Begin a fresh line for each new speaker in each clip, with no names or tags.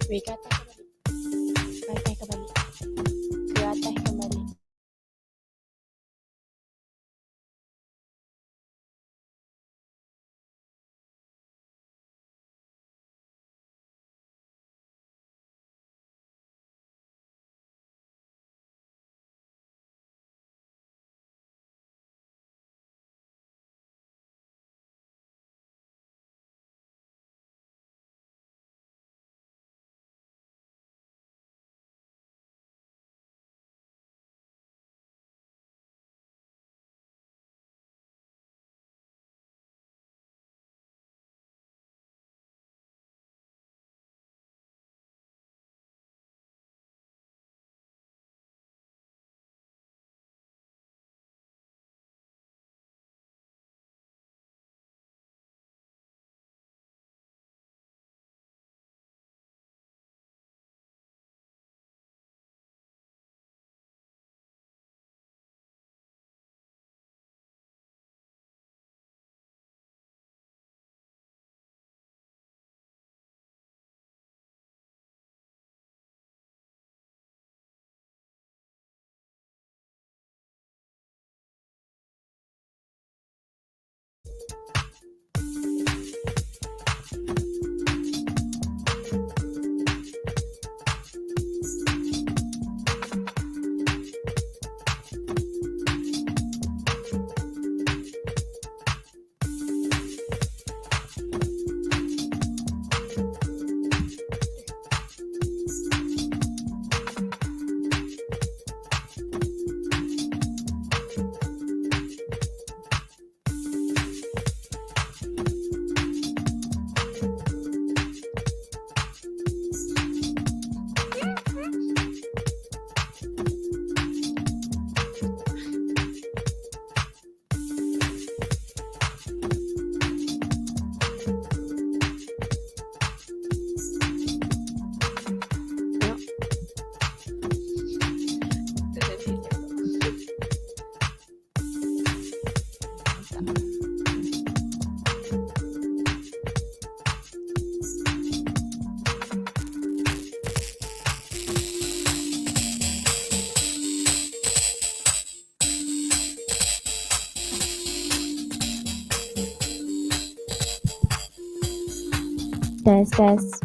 Weh, ke atas ke balik? Ke balik. Ke atas ke balik. Tes.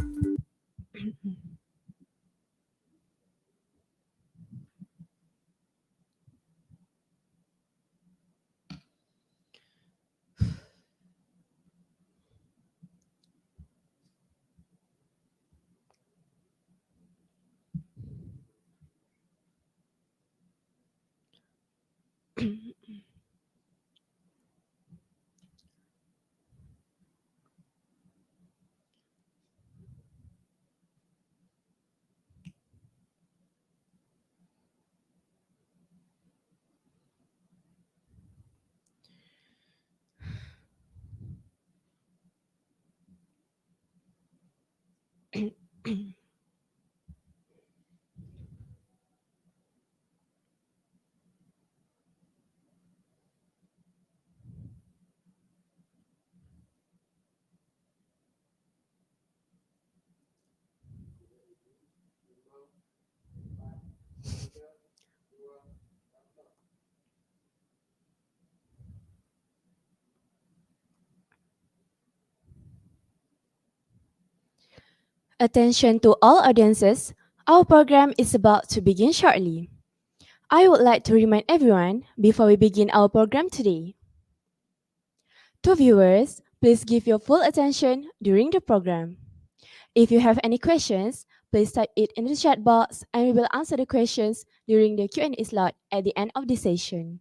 Attention to all audiences. Our program is about to begin shortly. I would like to remind everyone before we begin our program today. To viewers, please give your full attention during the program. If you have any questions, please type it in the chat box and we will answer the questions during the Q&A slot at the end of the session.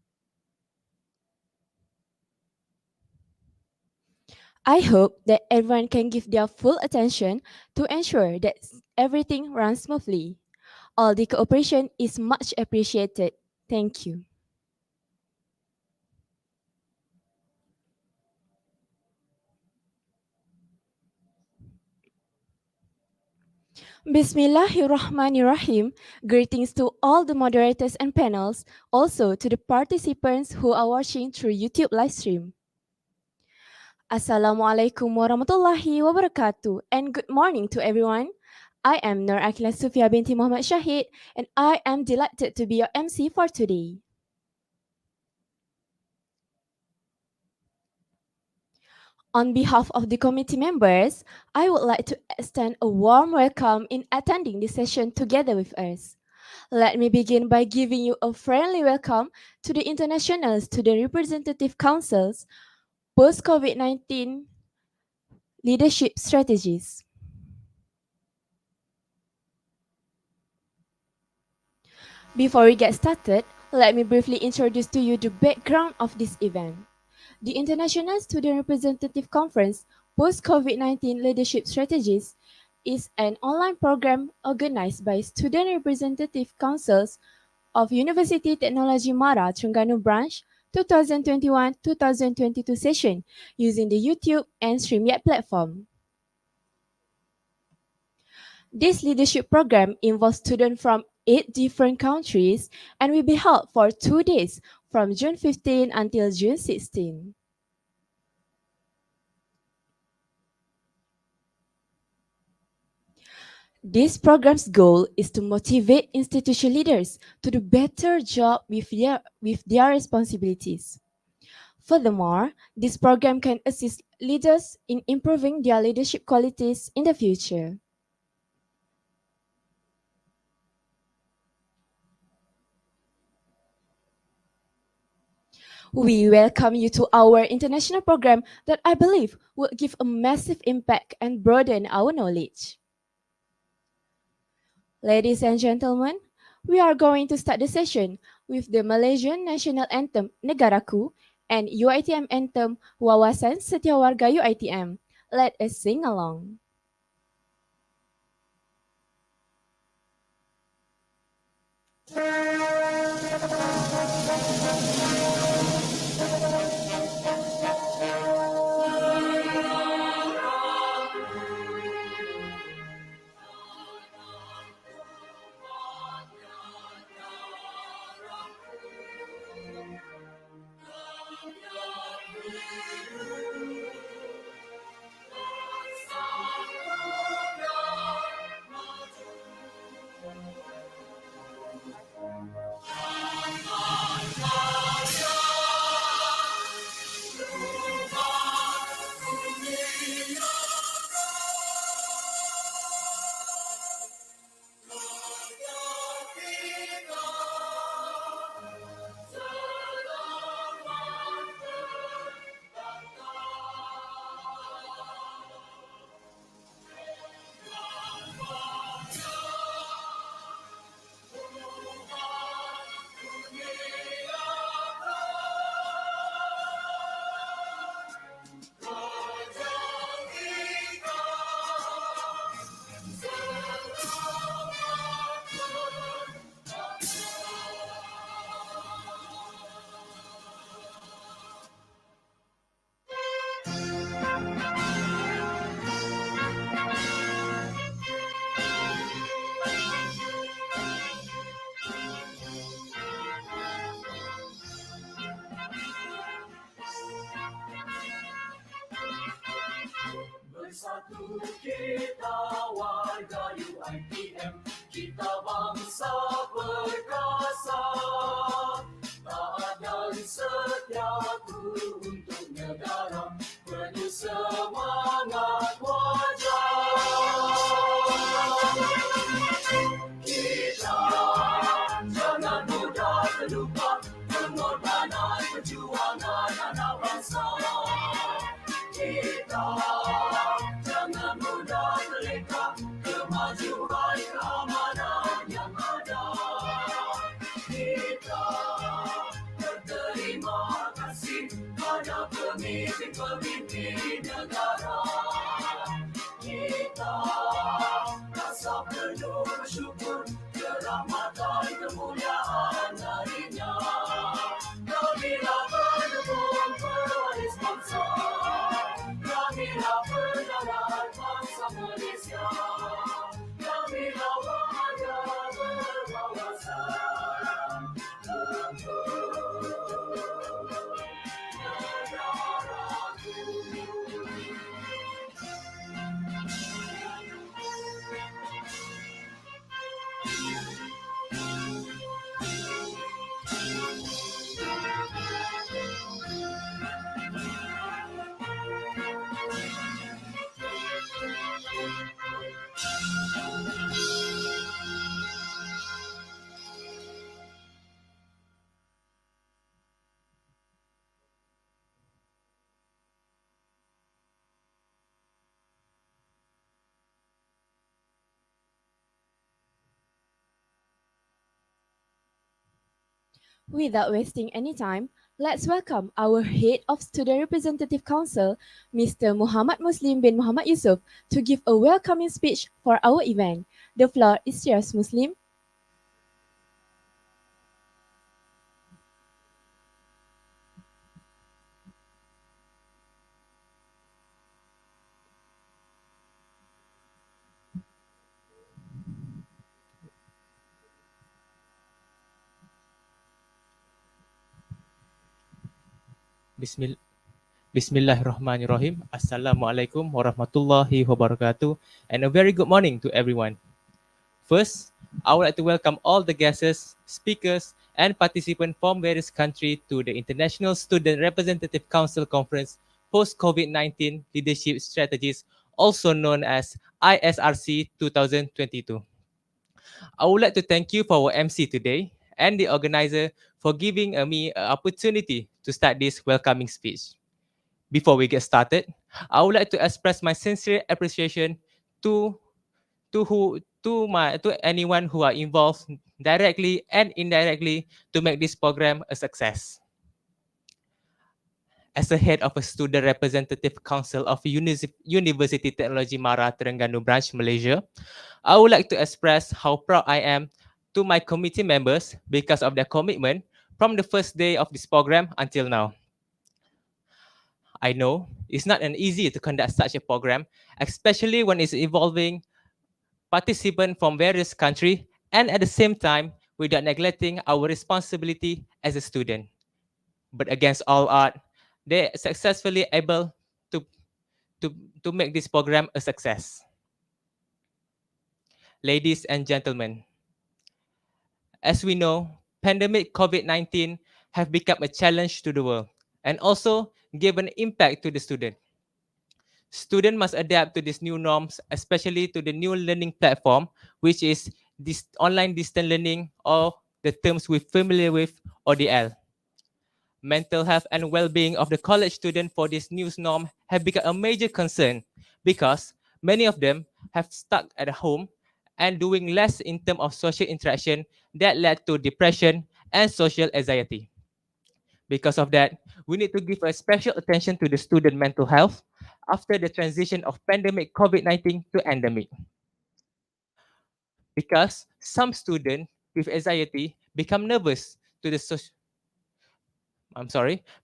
I hope that everyone can give their full attention to ensure that everything runs smoothly. All the cooperation is much appreciated. Thank you. Bismillahirrahmanirrahim. Greetings to all the moderators and panels, also to the participants who are watching through YouTube live stream. Assalamualaikum warahmatullahi wabarakatuh and good morning to everyone. I am Nur Akila Sufia binti Muhammad Shahid, and I am delighted to be your MC for today. On behalf of the committee members, I would like to extend a warm welcome in attending this session together with us. Let me begin by giving you a friendly welcome to the International Student Representative Council's post COVID-19 leadership strategies. Before we get started, let me briefly introduce to you the background of this event. The International Student Representative Conference Post COVID-19 Leadership Strategies is an online program organized by Student Representative Councils of University Technology Mara Terengganu Branch 2021-2022 session using the YouTube and StreamYard platform. This leadership program involves students from 8 different countries and will be held for 2 days from June 15 until June 16. This program's goal is to motivate institution leaders to do better job with their responsibilities. Furthermore, this program can assist leaders in improving their leadership qualities in the future. We welcome you to our international program that I believe will give a massive impact and broaden our knowledge. Ladies and gentlemen, we are going to start the session with the Malaysian National Anthem Negaraku and UiTM Anthem Wawasan Setiawarga UiTM. Let us sing along.
Bersatu kita warga UiTM, kita bangsa perkasa, taat dan setia untuk negara, penuh semangat wajar. Kita jangan mudah terlupa pengorbanan perjuangan anak bangsa. Kita jangan mudah terleka kemajuan keamanan yang ada. Kita berterima kasih pada pemimpin-pemimpin negara. Kita rasa penuh bersyukur kerahmatan kemuliaan darinya. Kamilah penyembung pewaris bangsa. Kamilah pejalan bangsa Malaysia. Kamilah warga berwawasan untuk negaraku.
Without wasting any time, let's welcome our Head of Student Representative Council, Mr. Muhammad Muslim bin Muhammad Yusuf, to give a welcoming speech for our event. The floor is yours, Muslim.
Bismil- Bismillahirrahmanirrahim. Assalamualaikum warahmatullahi wabarakatuh. And a very good morning to everyone. First, I would like to welcome all the guests, speakers, and participants from various countries to the International Student Representative Council Conference Post-COVID-19 Leadership Strategies, also known as ISRC 2022. I would like to thank you for our MC today and the organizer for giving me an opportunity to start this welcoming speech. Before we get started, I would like to express my sincere appreciation to to anyone who are involved directly and indirectly to make this program a success. As a head of a student representative council of University Technology Mara Terengganu branch Malaysia, I would like to express how proud I am to my committee members because of their commitment from the first day of this program until now. I know it's not an easy to conduct such a program, especially when it's involving participants from various countries and at the same time without neglecting our responsibility as a student. But against all odds, they successfully able to, to, to make this program a success. Ladies and gentlemen, as we know, pandemic COVID-19 have become a challenge to the world and also give an impact to the student. Students must adapt to these new norms, especially to the new learning platform, which is this online distance learning or the terms we're familiar with, ODL. Mental health and well-being of the college student for this new norm have become a major concern because many of them have stuck at home and doing less in terms of social interaction that led to depression and social anxiety. Because of that, we need to give a special attention to the student mental health after the transition of pandemic COVID-19 to endemic. Because some students with anxiety become nervous to the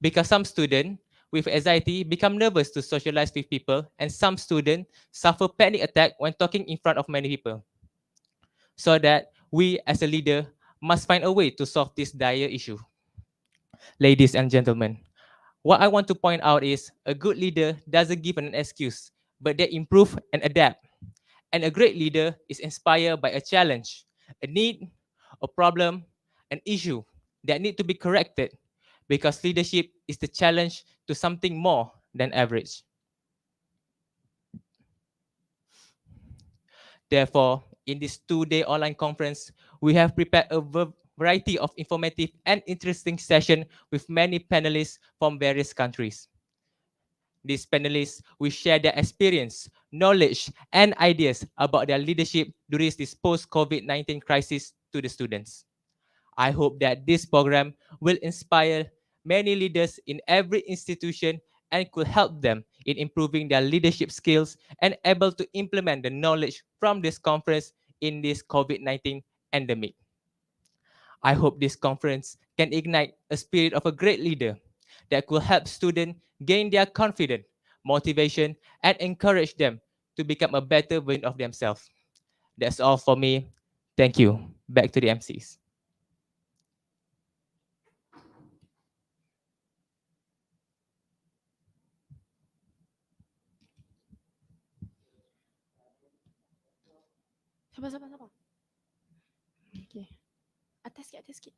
because some students with anxiety become nervous to socialize with people and some students suffer panic attack when talking in front of many people. So that we as a leader must find a way to solve this dire issue. Ladies and gentlemen, what I want to point out is a good leader doesn't give an excuse, but they improve and adapt. And a great leader is inspired by a challenge, a need, a problem, an issue that need to be corrected because leadership is the challenge to something more than average. Therefore, in this 2-day online conference, we have prepared a variety of informative and interesting sessions with many panelists from various countries. These panelists will share their experience, knowledge, and ideas about their leadership during this post-COVID-19 crisis to the students. I hope that this program will inspire many leaders in every institution and could help them in improving their leadership skills and able to implement the knowledge from this conference in this COVID-19 endemic. I hope this conference can ignite a spirit of a great leader that could help students gain their confidence, motivation, and encourage them to become a better version of themselves. That's all for me. Thank you. Back to the MCs.
Sabar, sabar, sabar. Okay. Atas sikit, atas sikit.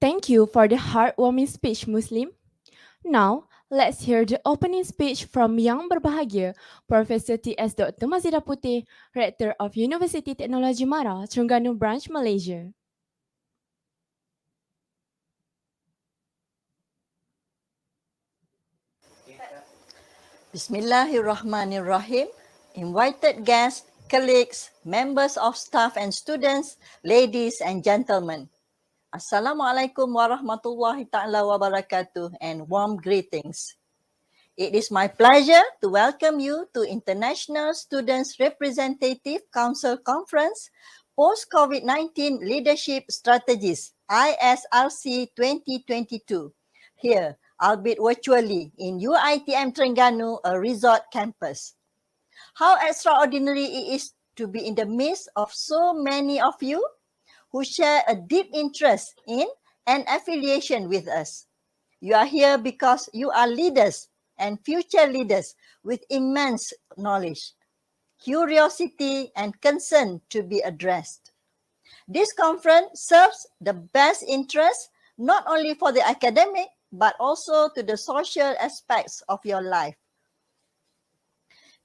Thank you for the heartwarming speech, Muslim. Now, let's hear the opening speech from Yang Berbahagia, Professor T.S. Dr. Mazida Putih, Rector of University Technology Mara, Terengganu Branch, Malaysia.
Bismillahirrahmanirrahim. Invited guests, colleagues, members of staff and students, ladies and gentlemen. Assalamualaikum warahmatullahi ta'ala wabarakatuh and warm greetings. It is my pleasure to welcome you to International Students Representative Council Conference Post-COVID-19 Leadership Strategies ISRC 2022 here, albeit virtually, in UiTM Terengganu, a resort campus. How extraordinary it is to be in the midst of so many of you who share a deep interest in and affiliation with us. You are here because you are leaders and future leaders with immense knowledge, curiosity, and concern to be addressed. This conference serves the best interest not only for the academic, but also to the social aspects of your life.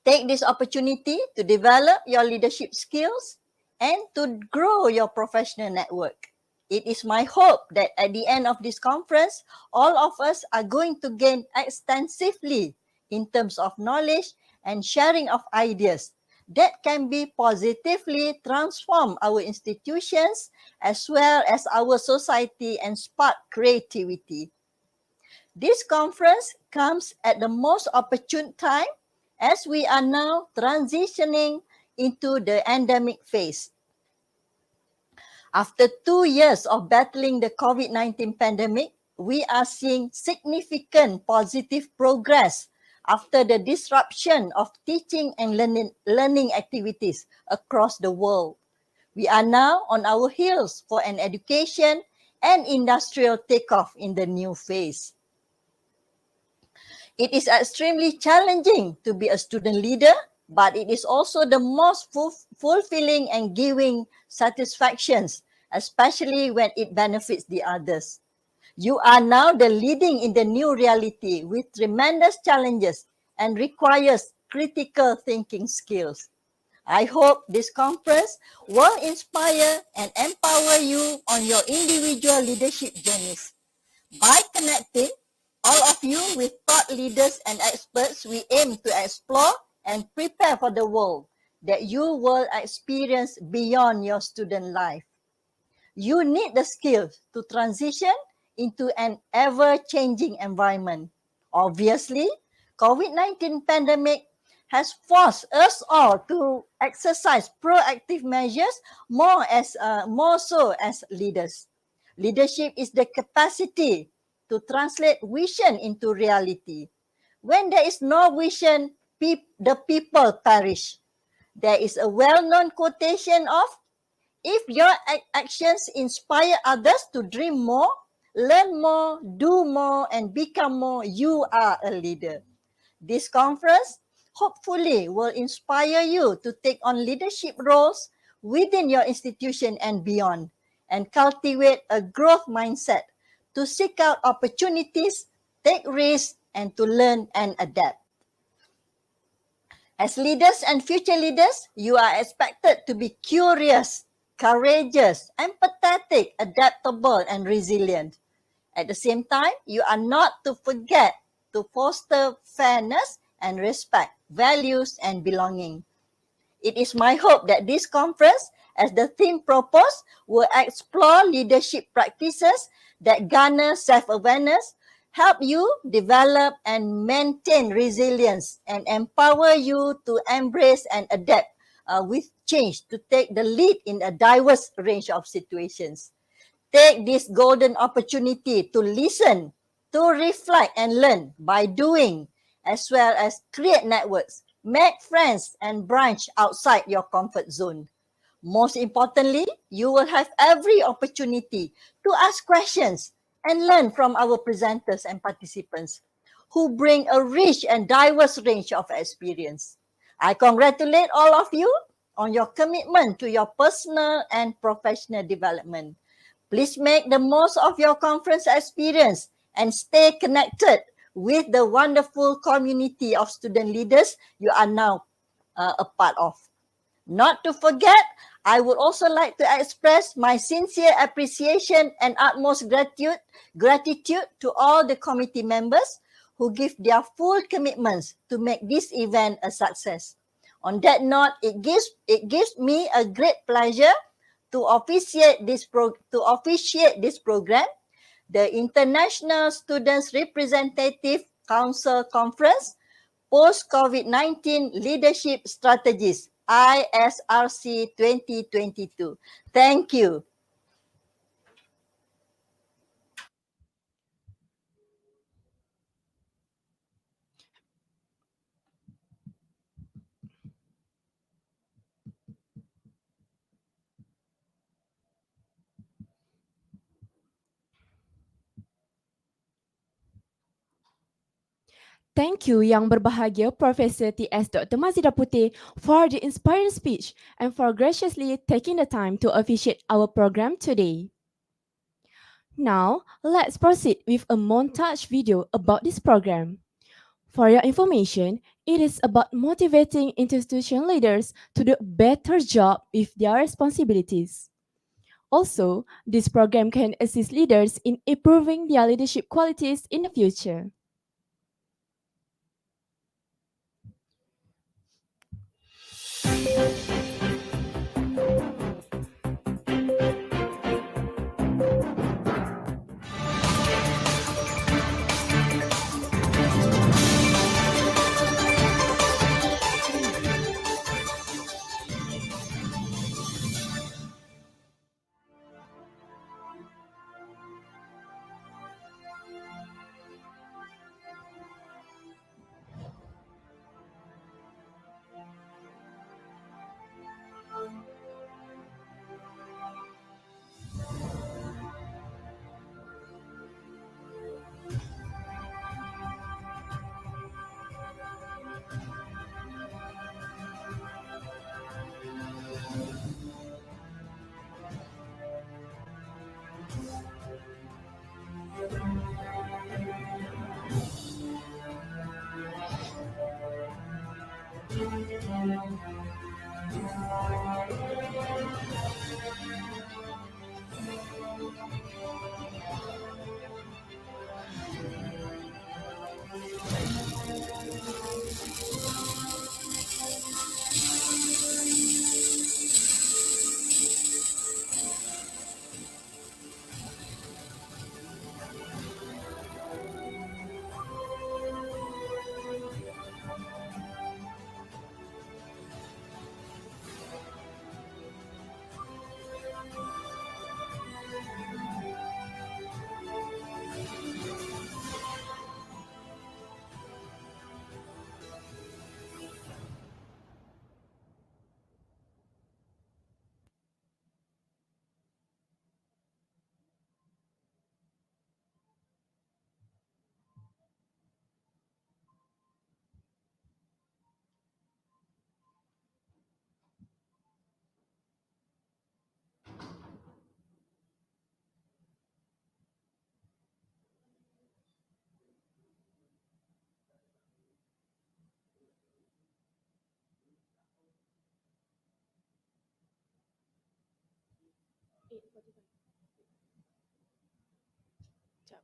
Take this opportunity to develop your leadership skills and to grow your professional network. It is my hope that at the end of this conference, all of us are going to gain extensively in terms of knowledge and sharing of ideas that can be positively transform our institutions as well as our society and spark creativity. This conference comes at the most opportune time as we are now transitioning into the endemic phase. After 2 years of battling the COVID-19 pandemic, we are seeing significant positive progress after the disruption of teaching and learning activities across the world. We are now on our heels for an education and industrial takeoff in the new phase. It is extremely challenging to be a student leader, but it is also the most fulfilling and giving satisfactions, especially when it benefits the others. You are now the leading in the new reality with tremendous challenges and requires critical thinking skills. I hope this conference will inspire and empower you on your individual leadership journeys. By connecting all of you with thought leaders and experts, we aim to explore and prepare for the world that you will experience beyond your student life. You need the skills to transition into an ever-changing environment. Obviously, COVID-19 pandemic has forced us all to exercise proactive measures more so as leaders. Leadership is the capacity to translate vision into reality. When there is no vision, the people perish. There is a well-known quotation of, if your actions inspire others to dream more, learn more, do more, and become more, you are a leader. This conference hopefully will inspire you to take on leadership roles within your institution and beyond, and cultivate a growth mindset to seek out opportunities, take risks, and to learn and adapt. As leaders and future leaders, you are expected to be curious, courageous, empathetic, adaptable, and resilient. At the same time, you are not to forget to foster fairness and respect, values, and belonging. It is my hope that this conference, as the theme proposed, will explore leadership practices that garner self-awareness, help you develop and maintain resilience, and empower you to embrace and adapt with change to take the lead in a diverse range of situations. Take this golden opportunity to listen, to reflect and learn by doing, as well as create networks, make friends, and branch outside your comfort zone. Most importantly, you will have every opportunity to ask questions and learn from our presenters and participants who bring a rich and diverse range of experience. I congratulate all of you on your commitment to your personal and professional development. Please make the most of your conference experience and stay connected with the wonderful community of student leaders you are now a part of. Not to forget, I would also like to express my sincere appreciation and utmost gratitude to all the committee members who give their full commitments to make this event a success. On that note, it gives me a great pleasure to officiate this program, the International Students Representative Council Conference Post COVID-19 Leadership Strategies ISRC 2022. Thank you.
Thank you Yang Berbahagia Profesor T.S. Dr. Mazida Putih for the inspiring speech and for graciously taking the time to officiate our program today. Now, let's proceed with a montage video about this program. For your information, it is about motivating institution leaders to do a better job with their responsibilities. Also, this program can assist leaders in improving their leadership qualities in the future.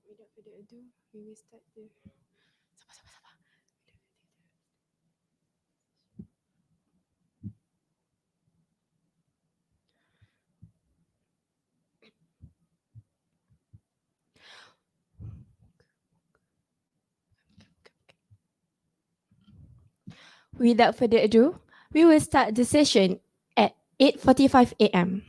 Without further ado, we will start the... Sabar. Without further ado, we will start the session at 8:45 a.m.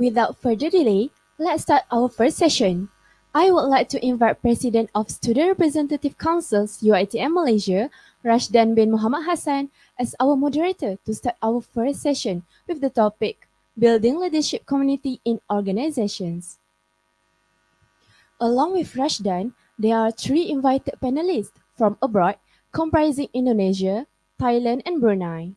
Without further delay, let's start our first session. I would like to invite President of Student Representative Councils UiTM Malaysia, Rashdan bin Muhammad Hassan, as our moderator to start our first session with the topic Building Leadership Community in Organizations. Along with Rashdan, there are three invited panelists from abroad comprising Indonesia, Thailand, and Brunei.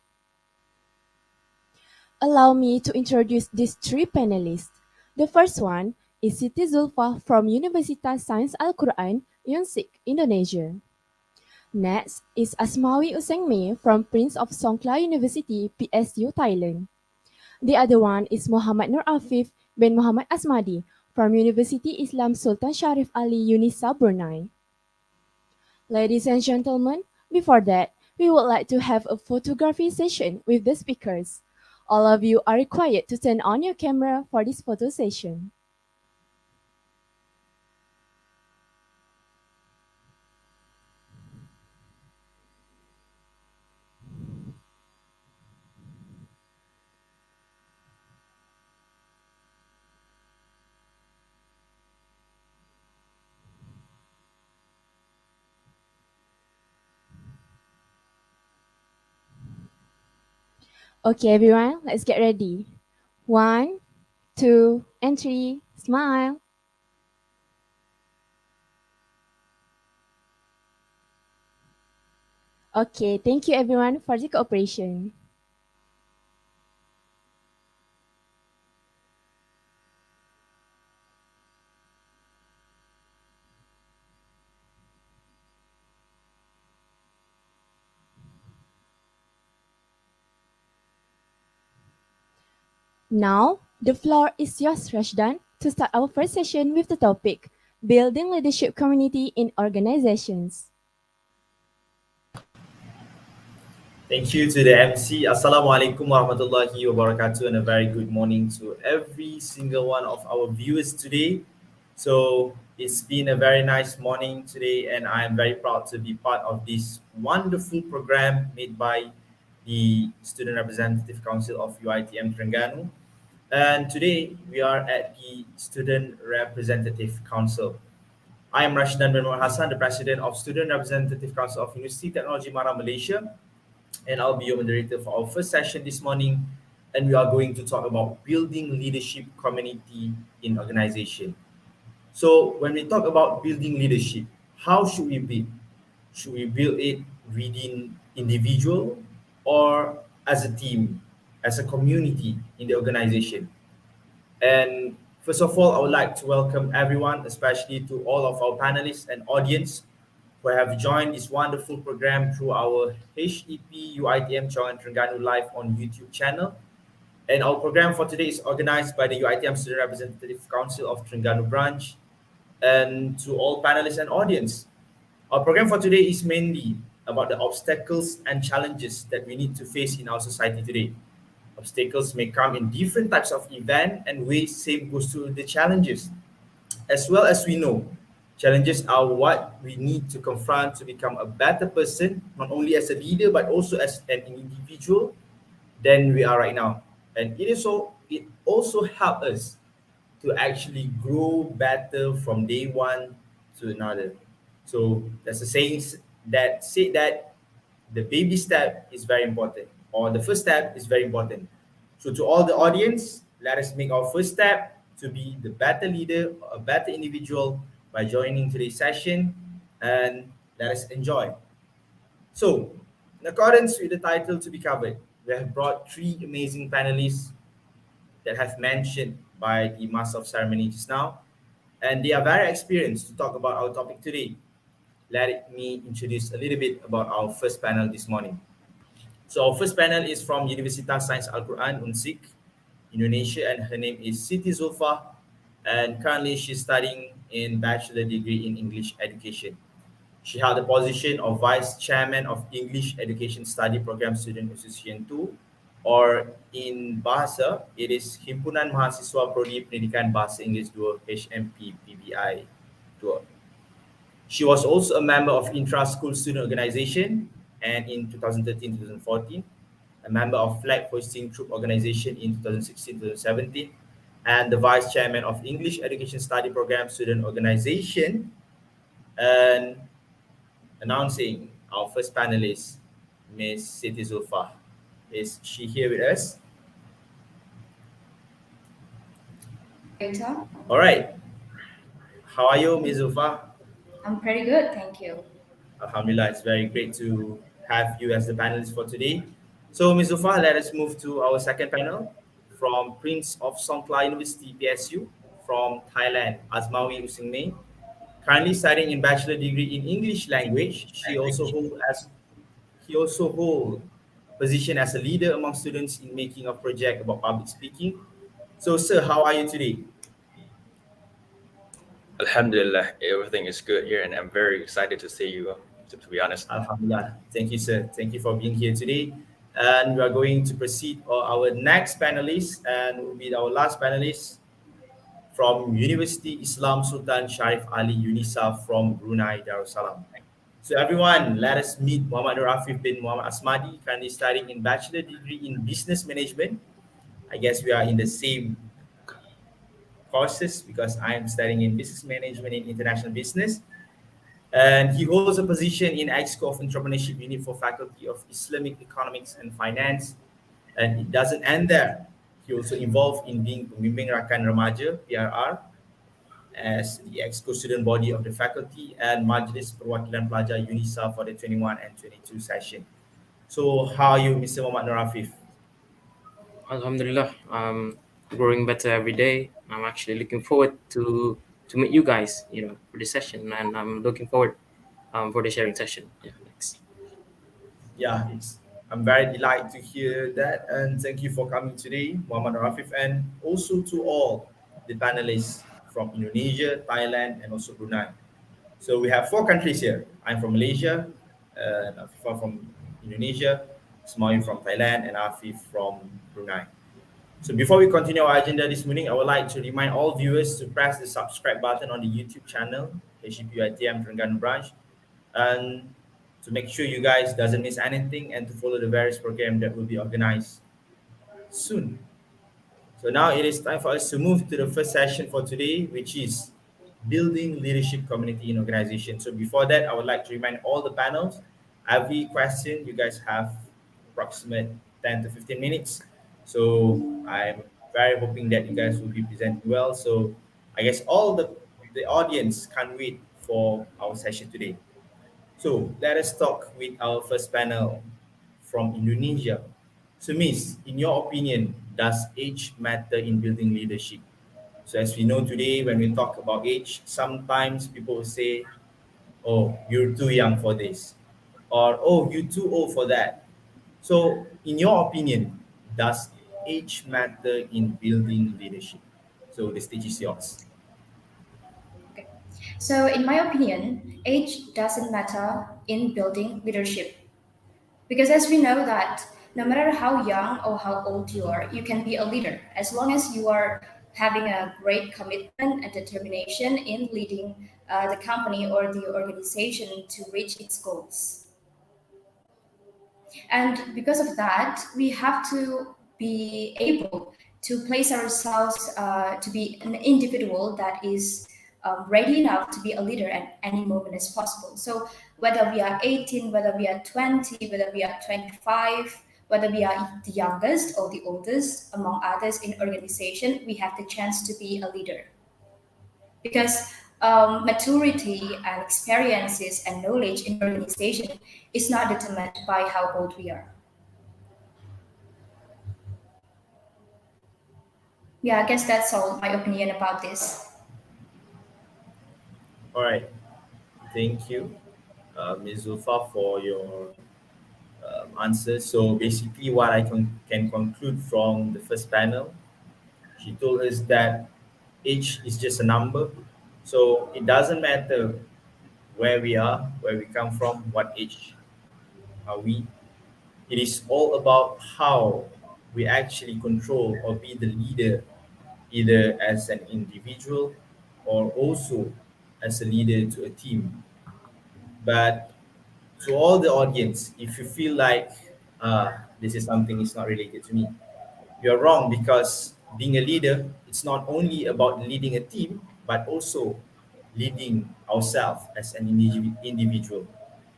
Allow me to introduce these three panelists. The first one is Siti Zulfa from Universitas Sains Al-Quran, Unsik, Indonesia. Next is Asmawi Usengme from Prince of Songkla University, PSU, Thailand. The other one is Muhammad Nur Afif bin Muhammad Asmadi from University Islam Sultan Sharif Ali, Unisa, Brunei. Ladies and gentlemen, before that, we would like to have a photography session with the speakers. All of you are required to turn on your camera for this photo session. Okay, everyone, let's get ready. 1, 2, and 3, smile. Okay, thank you everyone for the cooperation. Now, the floor is yours, Rashdan, to start our first session with the topic Building Leadership Community in Organizations.
Thank you to the MC. Assalamualaikum warahmatullahi wabarakatuh, and a very good morning to every single one of our viewers today. So it's been a very nice morning today, and I am very proud to be part of this wonderful program made by the Student Representative Council of UiTM Terengganu. And today we are at the Student Representative Council. I am Rashdan bin Muhammad Hassan, the President of Student Representative Council of University Technology Mara, Malaysia, and I'll be your moderator for our first session this morning. And we are going to talk about building leadership community in organization. So when we talk about building leadership, how should we build? Should we build it within individual or as a team, as a community in the organization? And first of all, I would like to welcome everyone, especially to all of our panelists and audience who have joined this wonderful program through our HEP UITM Cawangan Terengganu Live on YouTube channel. And our program for today is organized by the UITM Student Representative Council of Terengganu Branch. And to all panelists and audience, our program for today is mainly about the obstacles and challenges that we need to face in our society today. Obstacles may come in different types of event and ways, same goes to the challenges. As well as we know, challenges are what we need to confront to become a better person, not only as a leader, but also as an individual than we are right now. And it also helps us to actually grow better from day one to another. So there's a saying that say that the baby step is very important, or the first step is very important. So to all the audience, let us make our first step to be the better leader, a better individual by joining today's session, and let us enjoy. So, in accordance with the title to be covered, we have brought three amazing panelists that have mentioned by the Master of Ceremony just now, and they are very experienced to talk about our topic today. Let me introduce a little bit about our first panel this morning. So our first panel is from Universitas Sains Al-Quran, Unsik, Indonesia, and her name is Siti Zulfa, and currently she's studying in bachelor degree in English education. She held the position of Vice Chairman of English Education Study Program Student Association 2, or in Bahasa, it is Himpunan Mahasiswa Prodi Pendidikan Bahasa Inggeris 2 HMP PBI 2. She was also a member of Intra-School Student Organization, and in 2013-2014, a member of Flag Hoisting Troop Organization in 2016-2017, and the Vice Chairman of English Education Study Program Student Organization. And announcing our first panelist, Miss Siti Zulfa. Is she here with us?
Rita.
All right. How are you, Miss Zulfa?
I'm pretty good, thank you.
Alhamdulillah, it's very great to have you as the panelist for today. So, Ms. Zulfa, let us move to our second panel from Prince of Songkla University, PSU, from Thailand, Azmawi Usingmei. Currently studying in bachelor degree in English language, he also hold position as a leader among students in making a project about public speaking. So, sir, how are you today?
Alhamdulillah, everything is good here, and I'm very excited to see you. To be honest,
Alhamdulillah. Thank you, sir. Thank you for being here today. And we are going to proceed on our next panelist, and will be our last panelist from University Islam Sultan Sharif Ali UNISA from Brunei Darussalam. So everyone, let us meet Muhammad Nur Afif bin Muhammad Asmadi, currently studying in bachelor degree in business management. I guess we are in the same courses because I am studying in business management in international business. And he holds a position in EXCO of Entrepreneurship Unit for Faculty of Islamic Economics and Finance. And it doesn't end there. He also involved in being Pembimbing Rakan Remaja, PRR, as the EXCO student body of the faculty and Majlis Perwakilan Pelajar UNISA for the 21 and 22 session. So how are you, Mr. Muhammad Nur Afif?
Alhamdulillah, growing better every day. I'm actually looking forward to meet you guys, for this session, and I'm looking forward for the sharing session. Yeah, next.
Yeah, I'm very delighted to hear that, and thank you for coming today, Muhammad Rafif, and also to all the panelists from Indonesia, Thailand, and also Brunei. So we have four countries here. I'm from Malaysia, Afifa from Indonesia, Ismail from Thailand, and Afif from Brunei. So before we continue our agenda this morning, I would like to remind all viewers to press the subscribe button on the YouTube channel, HGPUITM Terengganu branch, and to make sure you guys doesn't miss anything and to follow the various programs that will be organized soon. So now it is time for us to move to the first session for today, which is building leadership community in organization. So before that, I would like to remind all the panels, every question you guys have approximate 10 to 15 minutes. So I'm very hoping that you guys will be presenting well. So I guess all the audience can't wait for our session today. So let us talk with our first panel from Indonesia. So Miss, in your opinion, does age matter in building leadership? So as we know today, when we talk about age, sometimes people will say, oh, you're too young for this, or oh, you're too old for that. So in your opinion, does age matter in building leadership? So the stage is yours.
Okay. So, in my opinion, age doesn't matter in building leadership because, as we know, that no matter how young or how old you are, you can be a leader as long as you are having a great commitment and determination in leading the company or the organization to reach its goals. And because of that, we have to be able to place ourselves to be an individual that is ready enough to be a leader at any moment as possible. So whether we are 18, whether we are 20, whether we are 25, whether we are the youngest or the oldest among others in organization, we have the chance to be a leader. Because maturity and experiences and knowledge in organization is not determined by how old we are. Yeah, I guess that's all my opinion about this.
All right. Thank you, Ms. Zulfa, for your answers. So basically, what I can conclude from the first panel, she told us that age is just a number. So it doesn't matter where we are, where we come from, what age are we. It is all about how we actually control or be the leader, either as an individual or also as a leader to a team. But to all the audience, if you feel like this is something is not related to me, you're wrong because being a leader, it's not only about leading a team, but also leading ourselves as an individual.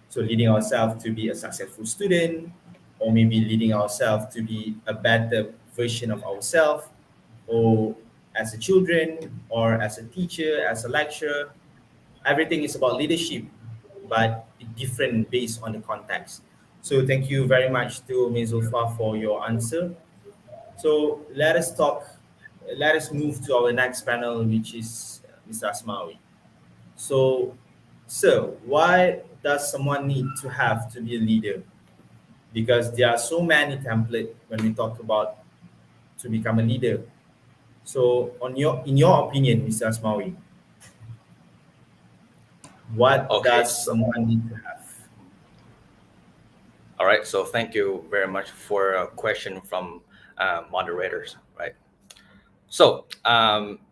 So leading ourselves to be a successful student, or maybe leading ourselves to be a better version of ourselves, or as a children, or as a teacher, as a lecturer. Everything is about leadership, but different based on the context. So thank you very much to Ms. Zulfa for your answer. So let us move to our next panel, which is Mr. Asmawi. So, sir, why does someone need to have to be a leader? Because there are so many templates when we talk about to become a leader. So, in your opinion, Mr. Asmawi, what
Okay,
does
so
someone need to have?
all right, so thank you very much for a question from moderators, right? So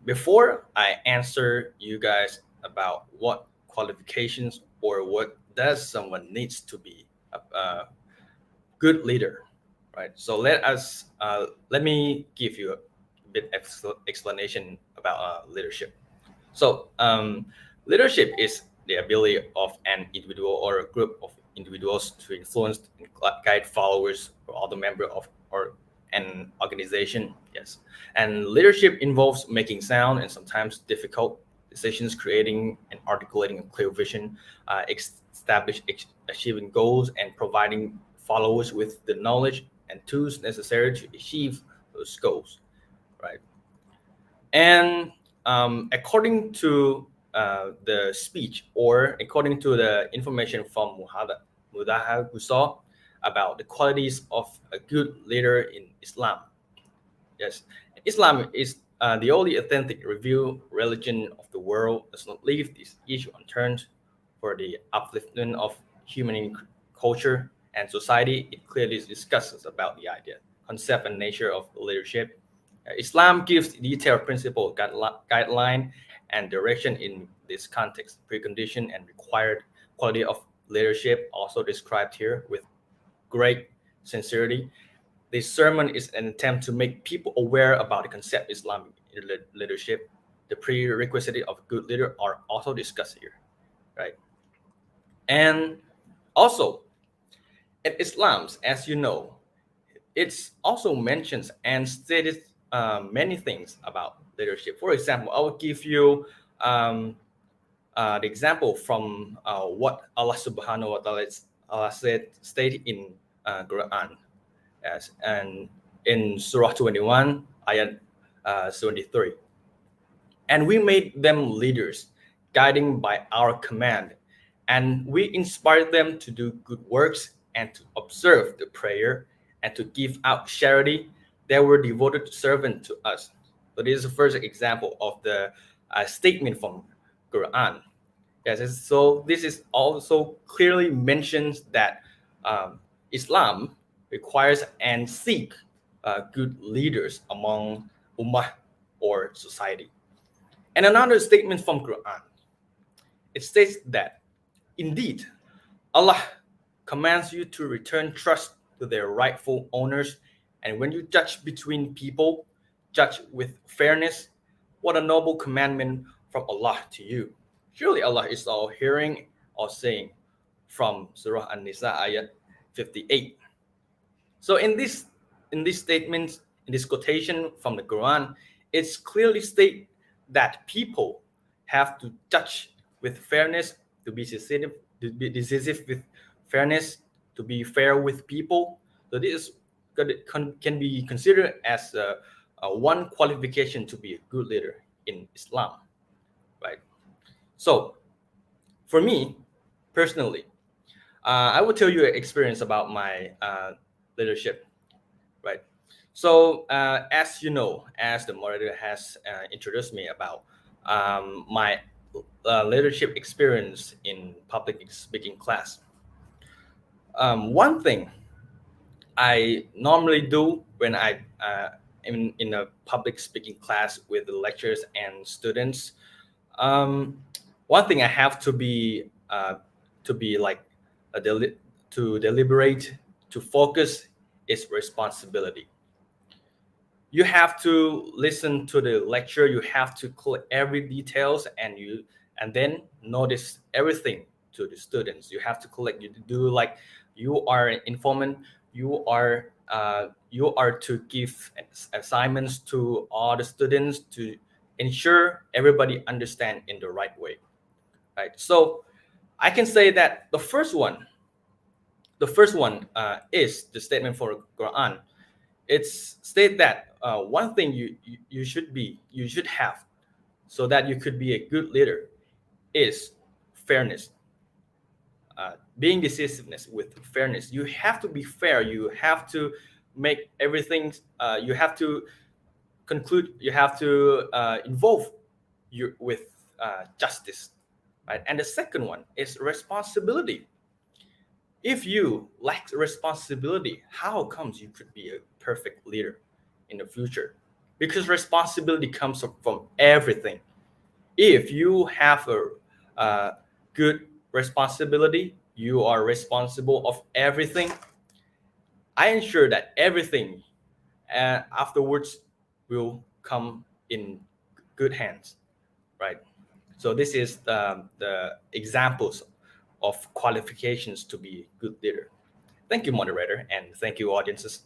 before I answer you guys about what qualifications or what does someone needs to be a good leader, right? So let me give you a bit explanation about leadership. So, leadership is the ability of an individual or a group of individuals to influence and guide followers or other member of or an organization. Yes, and leadership involves making sound and sometimes difficult decisions, creating and articulating a clear vision, achieving goals, and providing followers with the knowledge and tools necessary to achieve those goals. Right. And according to the speech, or according to the information from Mudaha Gusau about the qualities of a good leader in Islam. Yes, Islam is the only authentic revealed religion of the world, does not leave this issue unturned for the upliftment of human culture and society. It clearly discusses about the idea, concept, and nature of leadership. Islam gives detailed principle, guideline, and direction in this context. Precondition and required quality of leadership also described here with great sincerity. This sermon is an attempt to make people aware about the concept Islamic leadership. The prerequisite of a good leader are also discussed here, right? And also, in Islam, as you know, it's also mentions and stated many things about leadership. For example, I will give you the example from what Allah Subhanahu wa Taala said stated in Quran, as and in Surah 21, ayat 73. And we made them leaders, guiding by our command. And we inspired them to do good works and to observe the prayer and to give out charity. They were devoted servant to us. So this is the first example of the statement from Quran. Yes, so this is also clearly mentions that Islam requires and seek good leaders among ummah or society. And another statement from Quran, it states that indeed Allah commands you to return trust to their rightful owners, and when you judge between people, judge with fairness. What a noble commandment from Allah to you. Surely Allah is all hearing, all saying, from Surah An-Nisa ayat 58. So in this statement, in this quotation from the Quran, it's clearly state that people have to judge with fairness, to be decisive with fairness, to be fair with people. So this can be considered as one qualification to be a good leader in Islam, right? So for me personally, I will tell you an experience about my leadership, right? So, as you know, as the moderator has introduced me about my leadership experience in public speaking class, one thing I normally do when I am in a public speaking class with the lecturers and students, um, one thing I have to be like to deliberate, to focus is responsibility. you have to listen to the lecture, you have to collect every details, and then notice everything to the students. You have to collect, you do like you are an informant, you are to give assignments to all the students to ensure everybody understand in the right way, right? So I can say that the first one is the statement for Quran. It's state that one thing you should have so that you could be a good leader is fairness, being decisiveness with fairness. You have to be fair, you have to make everything, you have to conclude, you have to involve you with justice, right? And the second one is responsibility. If you lack responsibility, how comes you could be a perfect leader in the future? Because responsibility comes from everything. If you have a good responsibility, you are responsible of everything. I ensure that everything afterwards will come in good hands, right? So this is the examples of qualifications to be a good leader. Thank you, moderator, and thank you, audiences.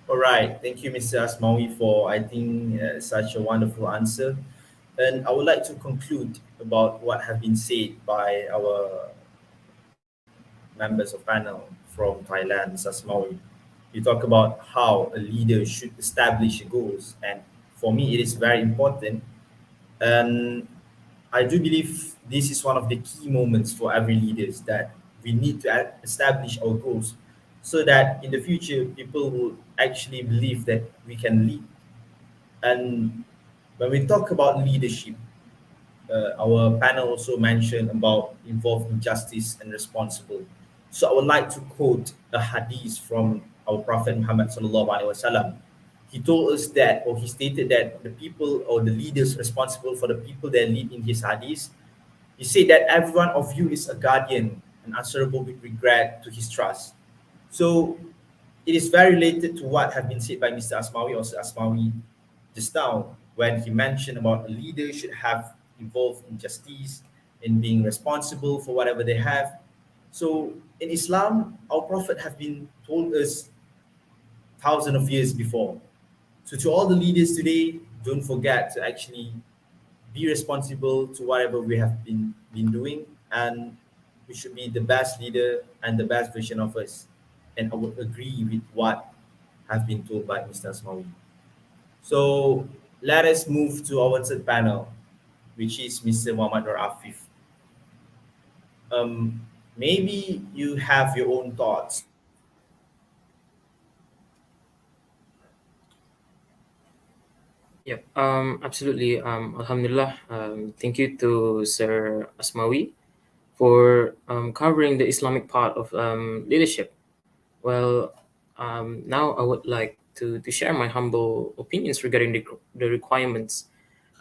All right. Thank you, Mr. Asmawi, for I think such a wonderful answer. And I would like to conclude about what have been said by our members of panel from Thailand, Mr. Asmawi. You talk about how a leader should establish goals, and for me, it is very important. And I do believe this is one of the key moments for every leaders that we need to establish our goals so that in the future people will actually believe that we can lead. And when we talk about leadership, our panel also mentioned about involved in justice and responsible. So I would like to quote a hadith from our Prophet Muhammad sallallahu alaihi wasallam. He told us that, or he stated that the people or the leaders responsible for the people that lead in his hadith, he said that every one of you is a guardian and answerable with regret to his trust. So it is very related to what have been said by Mr. Asmawi or Sir Asmawi just now when he mentioned about a leader should have involved in justice, in being responsible for whatever they have. So in Islam, our Prophet have been told us thousands of years before. So to all the leaders today, don't forget to actually be responsible to whatever we have been doing, and we should be the best leader and the best version of us. And I would agree with what have been told by Mr. Asmawi. So let us move to our third panel, which is Mr. Muhammad Nur Afif. Um, Maybe you have your own thoughts on
Yep. Absolutely. Alhamdulillah. Thank you to Sir Asmawi for covering the Islamic part of leadership. Well, now I would like to share my humble opinions regarding the requirements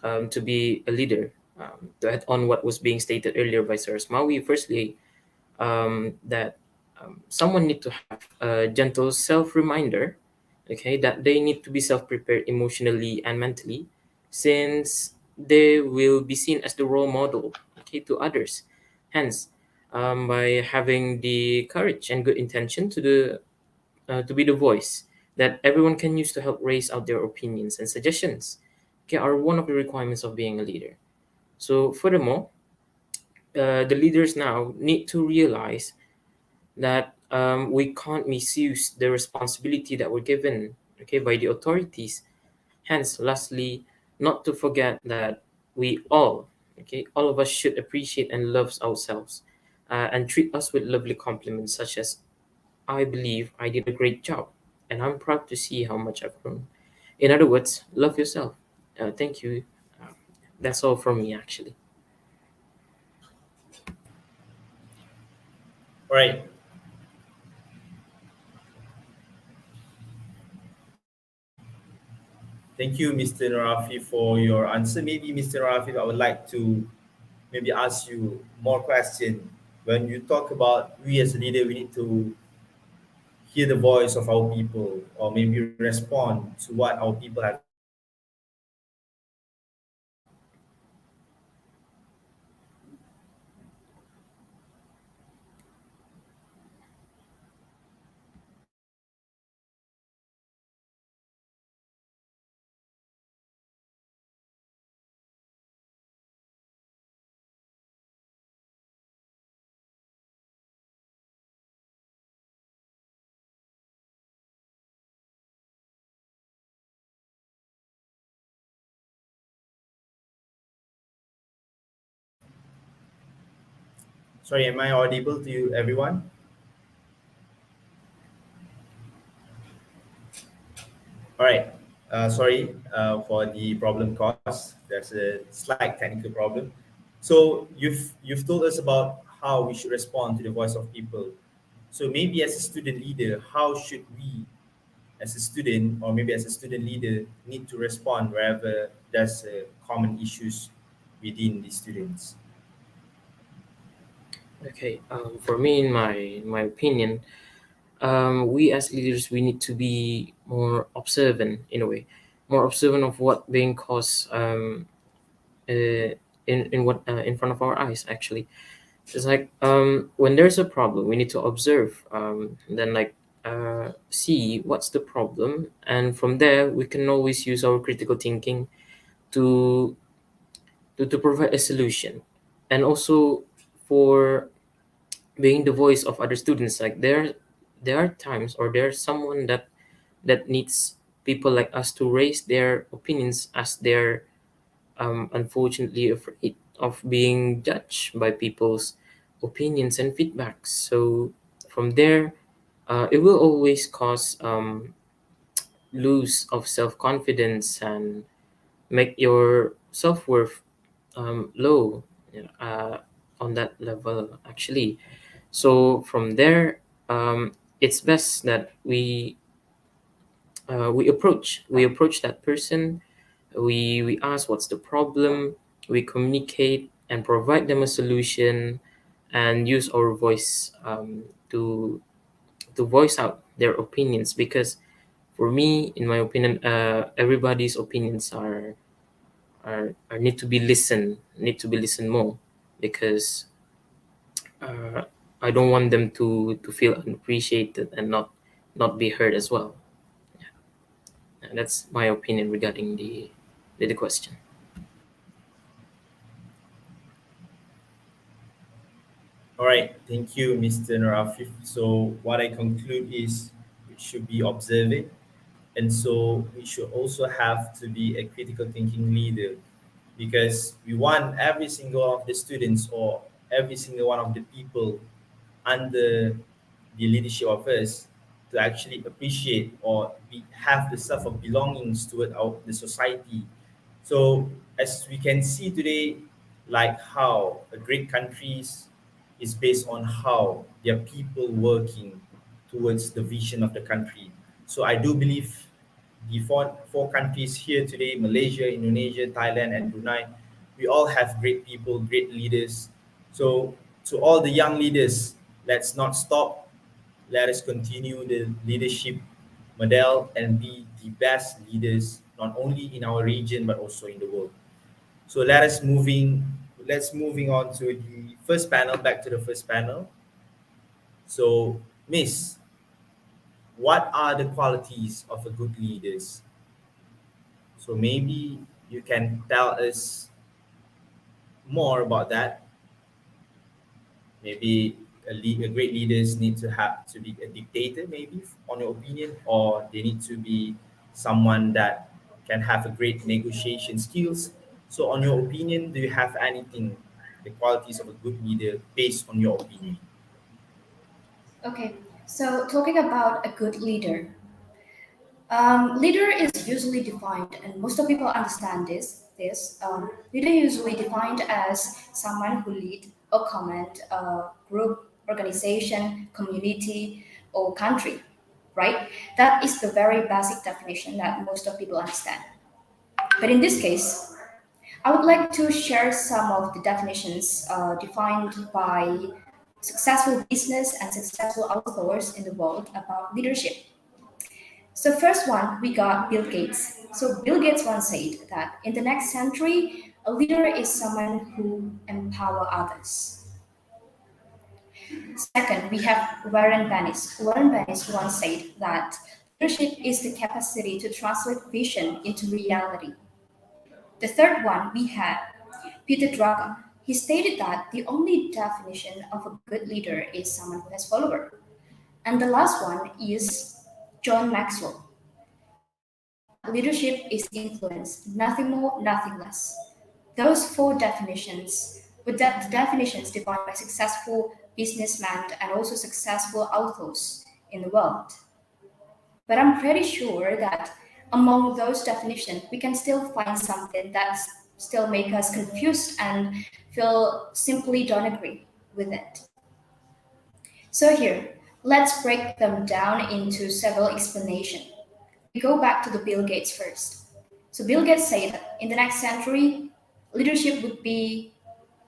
to be a leader. To add on what was being stated earlier by Sir Asmawi, firstly, that someone need to have a gentle self-reminder, okay, that they need to be self-prepared emotionally and mentally, since they will be seen as the role model, okay, to others. Hence, by having the courage and good intention to be the voice that everyone can use to help raise out their opinions and suggestions, okay, are one of the requirements of being a leader. So, furthermore, the leaders now need to realize that we can't misuse the responsibility that we're given, okay, by the authorities. Hence, lastly, not to forget that we all, okay, all of us should appreciate and love ourselves, and treat us with lovely compliments such as, I believe I did a great job and I'm proud to see how much I've grown. In other words, love yourself. Thank you. Uh, that's all from me, actually.
All right. Thank you, Mr. Narafi, for your answer. Maybe, Mr. Narafi, I would like to maybe ask you more question. When you talk about we as a leader, we need to hear the voice of our people, or maybe respond to what our people have been saying. Sorry, am I audible to you, everyone? All right. Sorry for the problem caused. There's a slight technical problem. So you've told us about how we should respond to the voice of people. So maybe as a student leader, how should we, as a student or maybe as a student leader, need to respond wherever there's common issues within the students?
Okay. For me, in my opinion, we as leaders we need to be more observant in a way, more observant of what being caused in what in front of our eyes actually. It's like when there's a problem, we need to observe, then like see what's the problem, and from there we can always use our critical thinking to to provide a solution, and also for being the voice of other students. Like there are times or there's someone that needs people like us to raise their opinions as they're unfortunately afraid of being judged by people's opinions and feedbacks. So from there, it will always cause lose of self confidence and make your self worth low, you know, on that level actually. So from there, it's best that we approach that person. We ask what's the problem, we communicate and provide them a solution, and use our voice to voice out their opinions. Because for me, in my opinion, everybody's opinions are need to be listened more, because uh, I don't want them to feel unappreciated and not be heard as well. And that's my opinion regarding the question.
All right, thank you, Mr. Narafif. So what I conclude is we should be observant, and so we should also have to be a critical thinking leader, because we want every single of the students or every single one of the people under the leadership of us to actually appreciate or have the sense of belongings toward the society. So as we can see today, like how a great countries is based on how their people working towards the vision of the country. So I do believe the four countries here today, Malaysia, Indonesia, Thailand, and Brunei, we all have great people, great leaders. So to all the young leaders, let's not stop. Let us continue the leadership model and be the best leaders, not only in our region but also in the world. So let's moving on to the first panel, back to the first panel. So Miss, what are the qualities of a good leaders? So maybe you can tell us more about that. Maybe a great leaders need to have to be a dictator, maybe on your opinion, or they need to be someone that can have a great negotiation skills. So, on your opinion, do you have anything, the qualities of a good leader, based on your opinion?
Okay, so talking about a good leader, leader is usually defined, and most of people understand this. Leader usually defined as someone who lead or command a group, organization, community, or country, right? That is the very basic definition that most of people understand. But in this case, I would like to share some of the definitions defined by successful business and successful authors in the world about leadership. So first one, we got Bill Gates. So Bill Gates once said that in the next century, a leader is someone who empower others. Second, we have Warren Bennis. Warren Bennis once said that leadership is the capacity to translate vision into reality. The third one, we had Peter Drucker. He stated that the only definition of a good leader is someone who has followers. And the last one is John Maxwell. He said that leadership is influence, nothing more, nothing less. Those four definitions were the definitions defined by successful businessmen and also successful authors in the world. But I'm pretty sure that among those definitions, we can still find something that still make us confused and feel simply don't agree with it. So here, let's break them down into several explanations. We go back to the Bill Gates first. So Bill Gates said that in the next century, leadership would be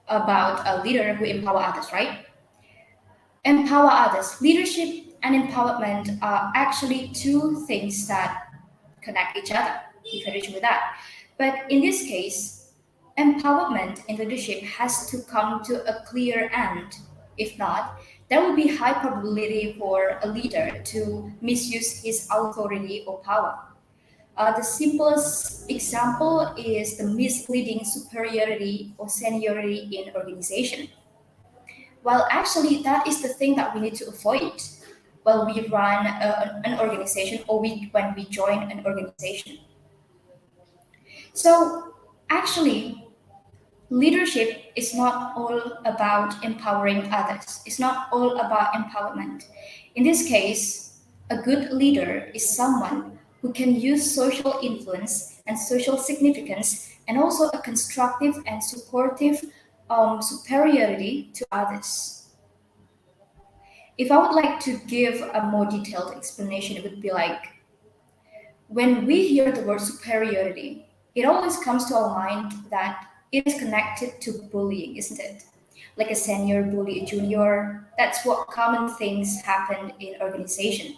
about a leader who empower others, right? Empower others. Leadership and empowerment are actually two things that connect each other, if you agree with that. But in this case, empowerment in leadership has to come to a clear end. If not, there will be high probability for a leader to misuse his authority or power. The simplest example is the misleading superiority or seniority in organization. Well, actually, that is the thing that we need to avoid when we run an organization or when we join an organization. So, actually, leadership is not all about empowering others. It's not all about empowerment. In this case, a good leader is someone who can use social influence and social significance and also a constructive and supportive superiority to others. If I would like to give a more detailed explanation, it would be like when we hear the word superiority, it always comes to our mind that it is connected to bullying, isn't it? Like a senior bully a junior. That's what common things happen in organization.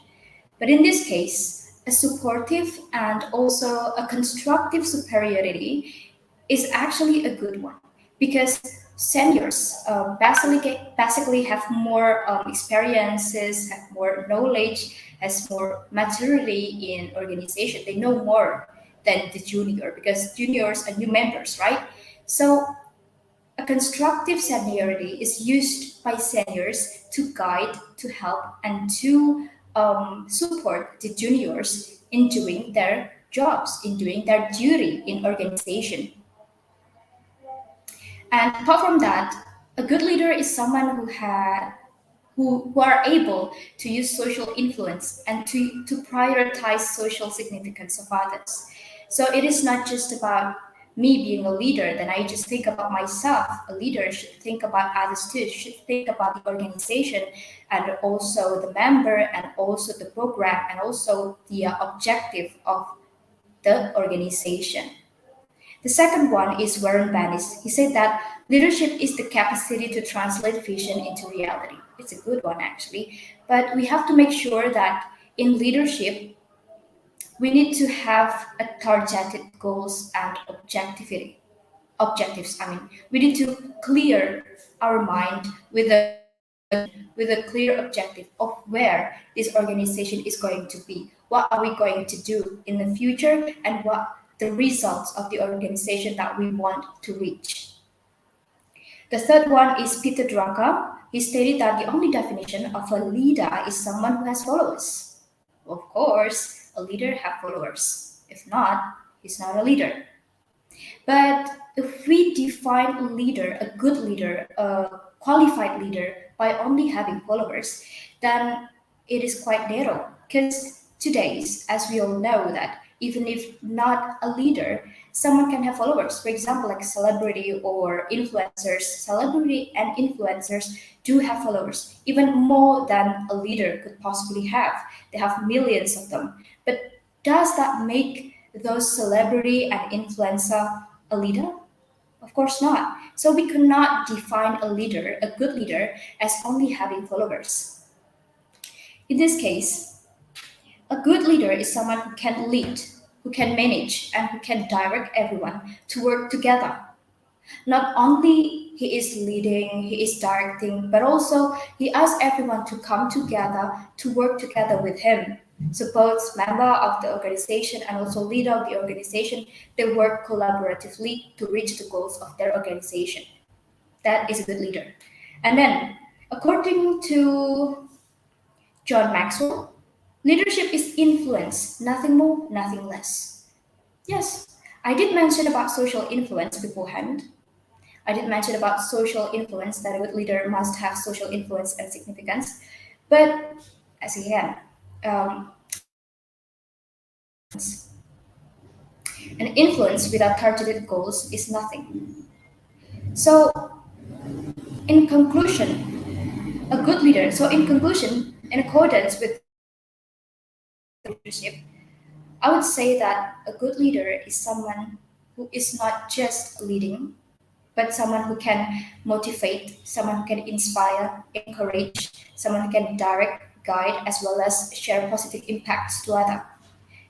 But in this case, a supportive and also a constructive superiority is actually a good one because seniors basically have more experiences, have more knowledge, has more maturity in organization. They know more than the junior because juniors are new members, right? So a constructive seniority is used by seniors to guide, to help, and to support the juniors in doing their jobs, in doing their duty in organization. And apart from that, a good leader is someone who are able to use social influence and to prioritize social significance of others. So it is not just about me being a leader, then I just think about myself. A leader should think about others too, should think about the organization and also the member and also the program and also the objective of the organization. The second one is Warren Bennis. He said that leadership is the capacity to translate vision into reality. It's a good one, actually. But we have to make sure that in leadership, we need to have a targeted goals and objectivity. Objectives. I mean, we need to clear our mind with a clear objective of where this organization is going to be. What are we going to do in the future and what the results of the organization that we want to reach. The third one is Peter Drucker. He stated that the only definition of a leader is someone who has followers. Of course, a leader has followers. If not, he's not a leader. But if we define a leader, a good leader, a qualified leader by only having followers, then it is quite narrow. Because today's, as we all know, that even if not a leader, someone can have followers. For example, like celebrity or influencers. Celebrity and influencers do have followers, even more than a leader could possibly have. They have millions of them. But does that make those celebrity and influencer a leader? Of course not. So we cannot define a leader, a good leader, as only having followers. In this case, a good leader is someone who can lead, who can manage, and who can direct everyone to work together. Not only he is leading, he is directing, but also he asks everyone to come together to work together with him. So both member of the organization and also leader of the organization, they work collaboratively to reach the goals of their organization. That is a good leader. And then, according to John Maxwell, leadership is influence, nothing more, nothing less. Yes, I did mention about social influence beforehand. I did mention about social influence, that a good leader must have social influence and significance. But as again, an influence without targeted goals is nothing. So, in conclusion, a good leader. So, in conclusion, in accordance with leadership, I would say that a good leader is someone who is not just leading, but someone who can motivate, someone who can inspire, encourage, someone who can direct, guide, as well as share positive impacts to others.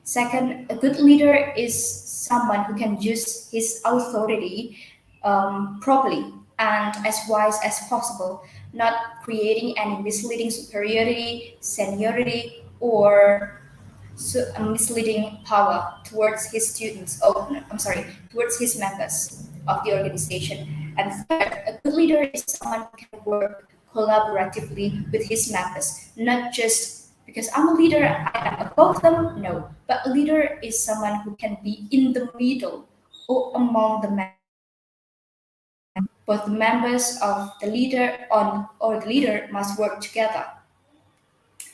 Second, a good leader is someone who can use his authority properly and as wise as possible, not creating any misleading superiority, seniority, or misleading power towards his students. Oh, no, I'm sorry, towards his members of the organization. And third, a good leader is someone who can work collaboratively with his members, not just because I'm a leader, I am above them. No, but a leader is someone who can be in the middle or among the members. Both the members of the leader on or the leader must work together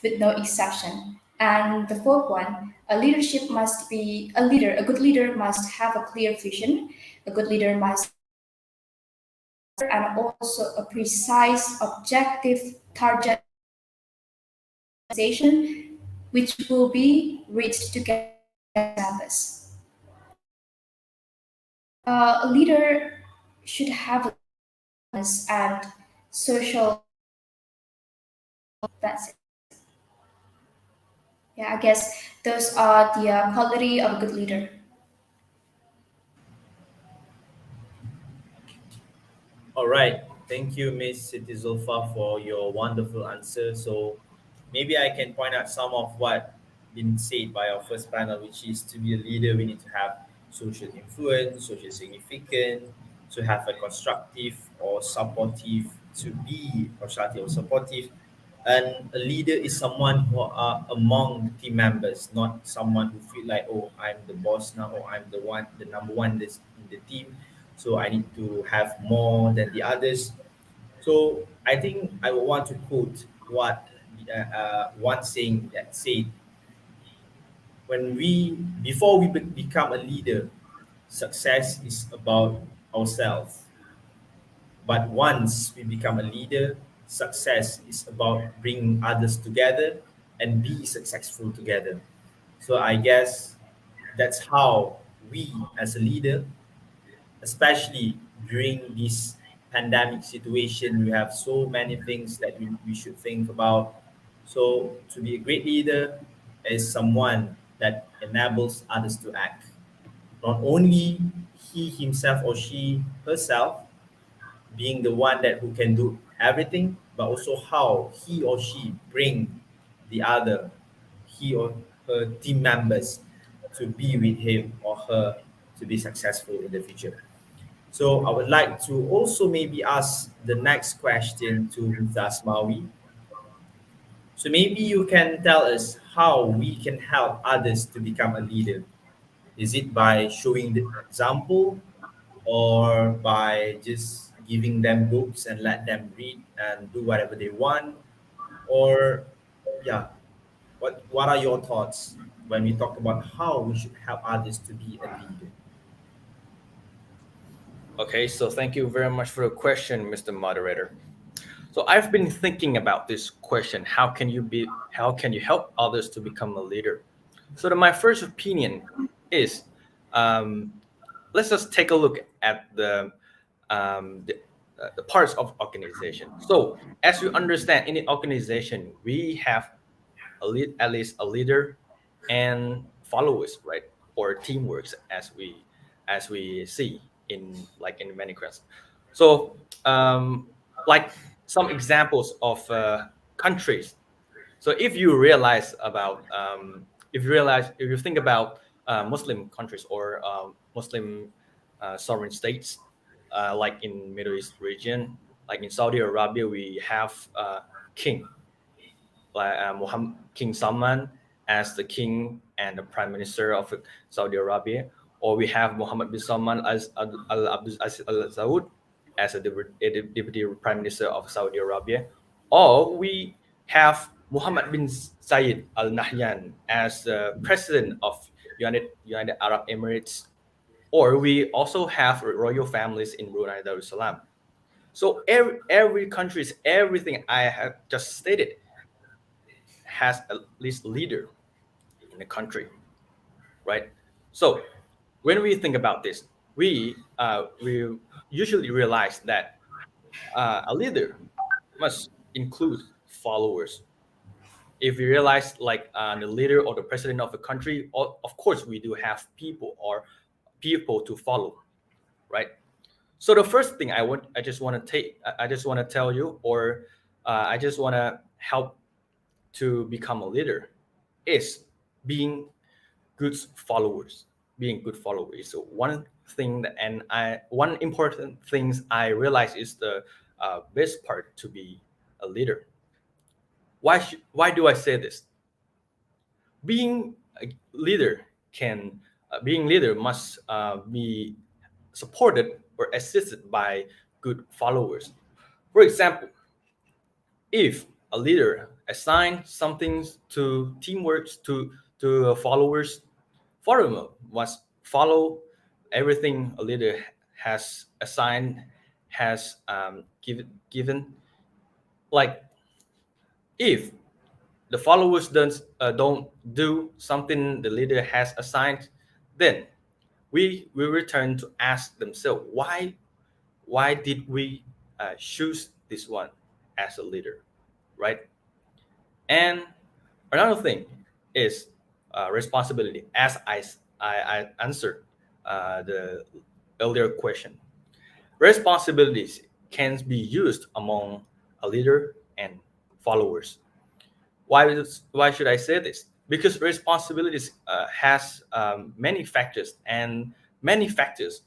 with no exception. And the fourth one, a leadership must be a leader. A good leader must have a clear vision. A good leader must and also a precise, objective target organization, which will be reached together with others. A leader should have a and social. That's it. Yeah, I guess those are the quality of a good leader.
All right. Thank you, Miss Siti Zulfa, for your wonderful answer. So maybe I can point out some of what been said by our first panel, which is to be a leader, we need to have social influence, social significance, to have a constructive or supportive, to be constructive or supportive. And a leader is someone who are among the team members, not someone who feel like, oh, I'm the boss now, or I'm the one, the number one this in the team, so I need to have more than the others. So I think I would want to quote what one saying that said, when we before we become a leader, success is about ourselves. But once we become a leader, success is about bringing others together and be successful together. So I guess that's how we as a leader, especially during this pandemic situation, we have so many things that we should think about. So to be a great leader is someone that enables others to act. Not only he himself or she herself being the one that who can do everything, but also how he or she bring the other, he or her team members to be with him or her to be successful in the future. So I would like to also maybe ask the next question to Mr. Asmawi. So maybe you can tell us how we can help others to become a leader. Is it by showing the example or by just giving them books and let them read and do whatever they want? Or yeah, what are your thoughts when we talk about how we should help others to be a leader?
Okay, so thank you very much for the question, Mr. Moderator. So I've been thinking about this question: how can you help others to become a leader? So my first opinion is, um, let's just take a look at the the parts of organization. So as you understand, in the organization, we have at least a leader and followers, right? Or teamworks, as we see in many questions. So like some examples of countries. So if you think about Muslim countries or Muslim sovereign states, like in Middle East region, like in Saudi Arabia, we have king like King Salman as the king and the prime minister of Saudi Arabia, or we have Mohammed bin Salman as Al Abdul Aziz Al Saud as a deputy prime minister of Saudi Arabia, or we have Mohammed bin Zayed Al Nahyan as the president of United Arab Emirates, or we also have royal families in Brunei Darussalam. So every country's everything I have just stated has at least a leader in the country, right? So when we think about this, we usually realize that a leader must include followers. If you realize like the leader or the president of a country, of course we do have people to follow, right? So the first thing I just want to tell you, or I just want to help to become a leader, is being good followers. Being good followers. So one important things I realize is the best part to be a leader. Why do I say this? Being a leader being leader must be supported or assisted by good followers. For example, if a leader assigns something to teamwork to followers, follower must follow everything a leader has assigned, has given. Like if the followers don't do something the leader has assigned, then we will return to ask themselves why did we choose this one as a leader, right? And another thing is responsibility. As I answered the earlier question, responsibilities can be used among a leader and followers. Why should I say this? Because responsibilities has many factors, and many factors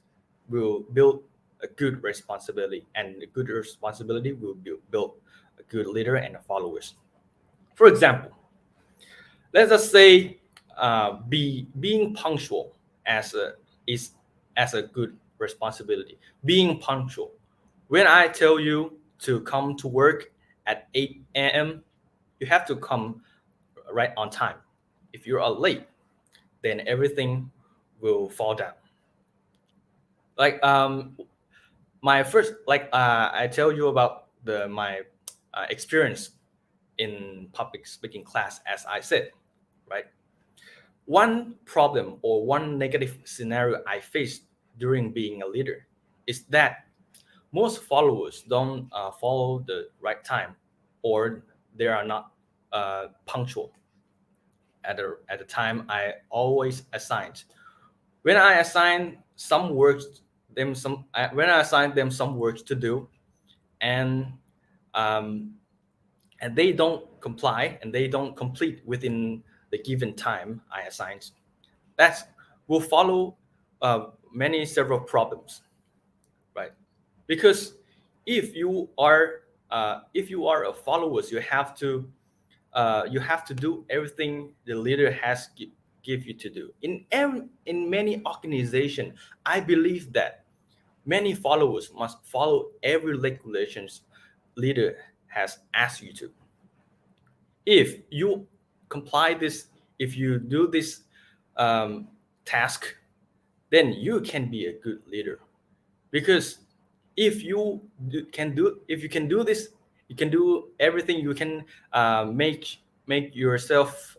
will build a good responsibility, and a good responsibility will build a good leader and followers. For example, let's just say being punctual as a is as a good responsibility. Being punctual. When I tell you to come to work at 8 a.m., you have to come right on time. If you are late, then everything will fall down. Like my first, like I tell you about my experience in public speaking class, as I said, right? One problem or one negative scenario I faced during being a leader is that most followers don't follow the right time, or they are not punctual at the time I always assigned. When I assign some works them some when I assign them some works to do, and um, and they don't comply and they don't complete within the given time I assigned, that will follow many several problems, right? Because if you are a followers, you have to do everything the leader has give you to do. In many organization, I believe that many followers must follow every regulations leader has asked you to. If you comply this, if you do this um, task, then you can be a good leader. Because if you can do this, you can do everything. You can make yourself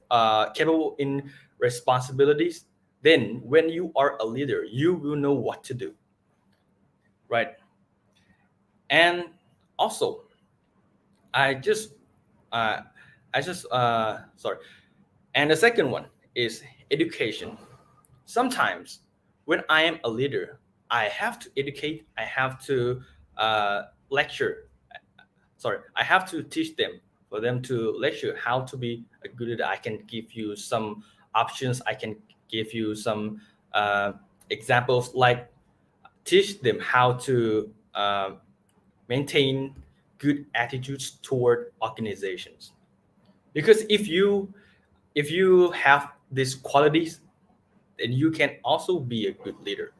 capable in responsibilities. Then when you are a leader, you will know what to do, right? And also, I just uh, sorry. And the second one is education. Sometimes when I am a leader, I have to educate, I have to lecture, sorry, I have to teach them, for them to lecture how to be a good leader. I can give you some options, I can give you some examples, like teach them how to maintain good attitudes toward organizations. Because if you have these qualities, then you can also be a good leader,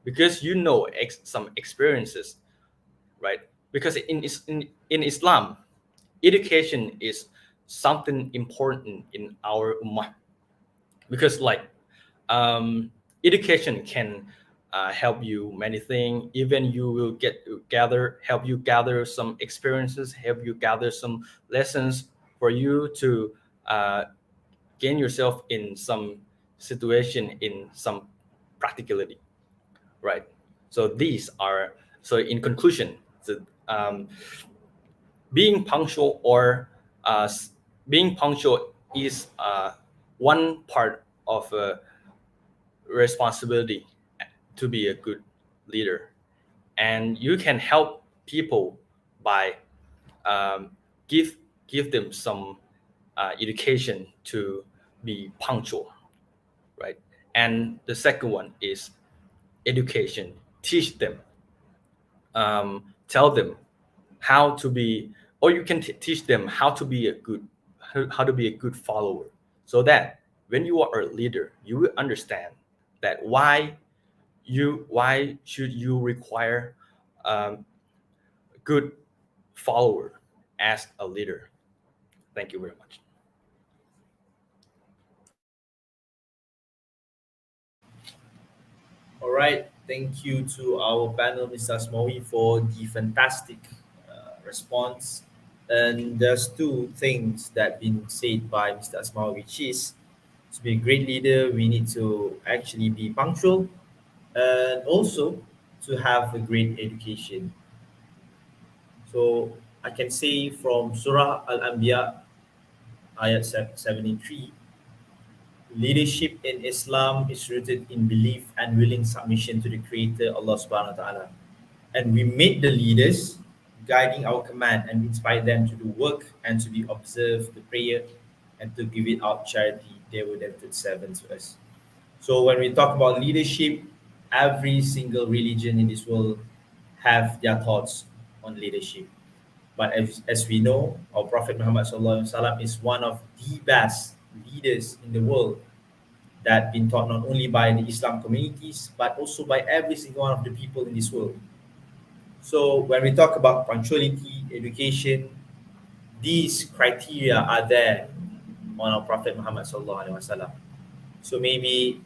because you know some experiences, right? Because in Islam, education is something important in our ummah, because like education can help you many things. Even you will help you gather some experiences, help you gather some lessons for you to uh, gain yourself in some situation, in some practicality, right? So these are, so in conclusion, um, being punctual or being punctual is one part of a responsibility to be a good leader, and you can help people by um, give give them some education to be punctual, right? And the second one is education. Teach them, tell them how to be, or you can teach them how to be a good, how to be a good follower, so that when you are a leader, you will understand that why should you require um, good follower as a leader. Thank you very much.
All right. Thank you to our panel, Mr. Asmawi, for the fantastic response. And there's two things that been said by Mr. Asmawi, which is to be a great leader, we need to actually be punctual and also to have a great education. So I can say from Surah Al-Anbiya, ayat 73, leadership in Islam is rooted in belief and willing submission to the Creator, Allah subhanahu wa ta'ala. And we made the leaders guiding our command and inspire them to do work and to be observe the prayer and to give it out charity. They were devoted servants to us. So when we talk about leadership, every single religion in this world have their thoughts on leadership. But as we know, our Prophet Muhammad SAW is one of the best leaders in the world that been taught not only by the Islam communities but also by every single one of the people in this world. So when we talk about punctuality, education, these criteria are there on our Prophet Muhammad SAW. So maybe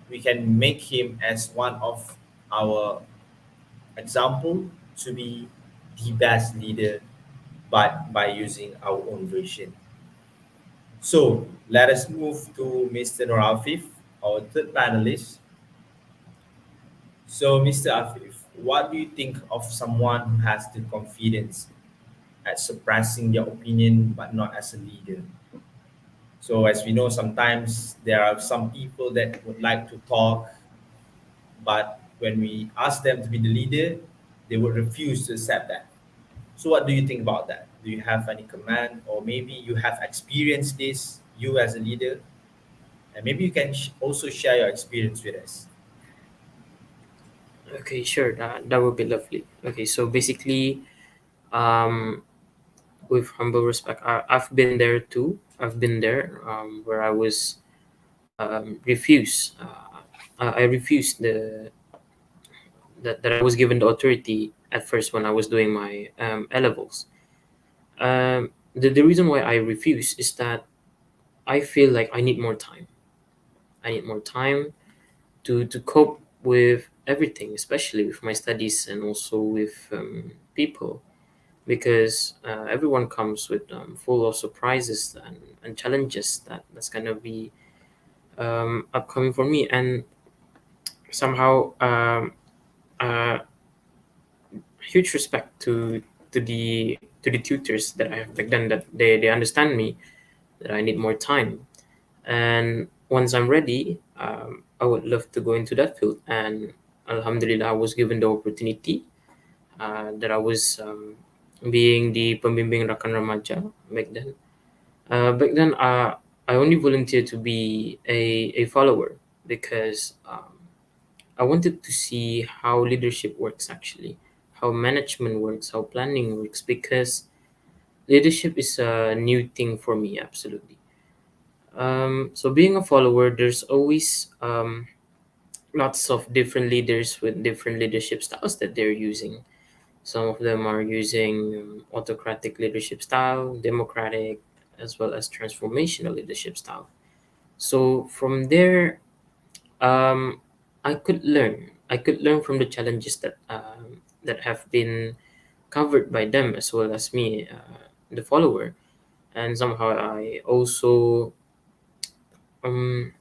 we can make him as one of our example to be the best leader, but by using our own version. So let us move to Mr. Nur Afif, our third panelist. So, Mr. Afif, what do you think of someone who has the confidence at suppressing their opinion but not as a leader? So, as we know, sometimes there are some people that would like to talk, but when we ask them to be the leader, they would refuse to accept that. So, what do you think about that? Do you have any comment, or maybe you have experienced this, you as a leader, and maybe you can also share your experience with us?
Okay, sure. That would be lovely. Okay, so basically, um, with humble respect, I've been there too. I've been there where I was refused. I refused that I was given the authority at first when I was doing my A levels. The reason why I refuse is that I feel like I need more time. I need more time to cope with everything, especially with my studies and also with people, because everyone comes with full of surprises and challenges that's gonna be upcoming for me, and somehow uh, huge respect to the tutors that I have back then, that they understand me, that I need more time. And once I'm ready, I would love to go into that field. And Alhamdulillah, I was given the opportunity, that I was being the pembimbing rakan remaja back then. I only volunteered to be a follower because I wanted to see how leadership works actually, how management works, how planning works, because leadership is a new thing for me, absolutely. So being a follower, there's always lots of different leaders with different leadership styles that they're using. Some of them are using autocratic leadership style, democratic, as well as transformational leadership style. So from there, um, I could learn. I could learn from the challenges that have been covered by them as well as me, the follower, and somehow um,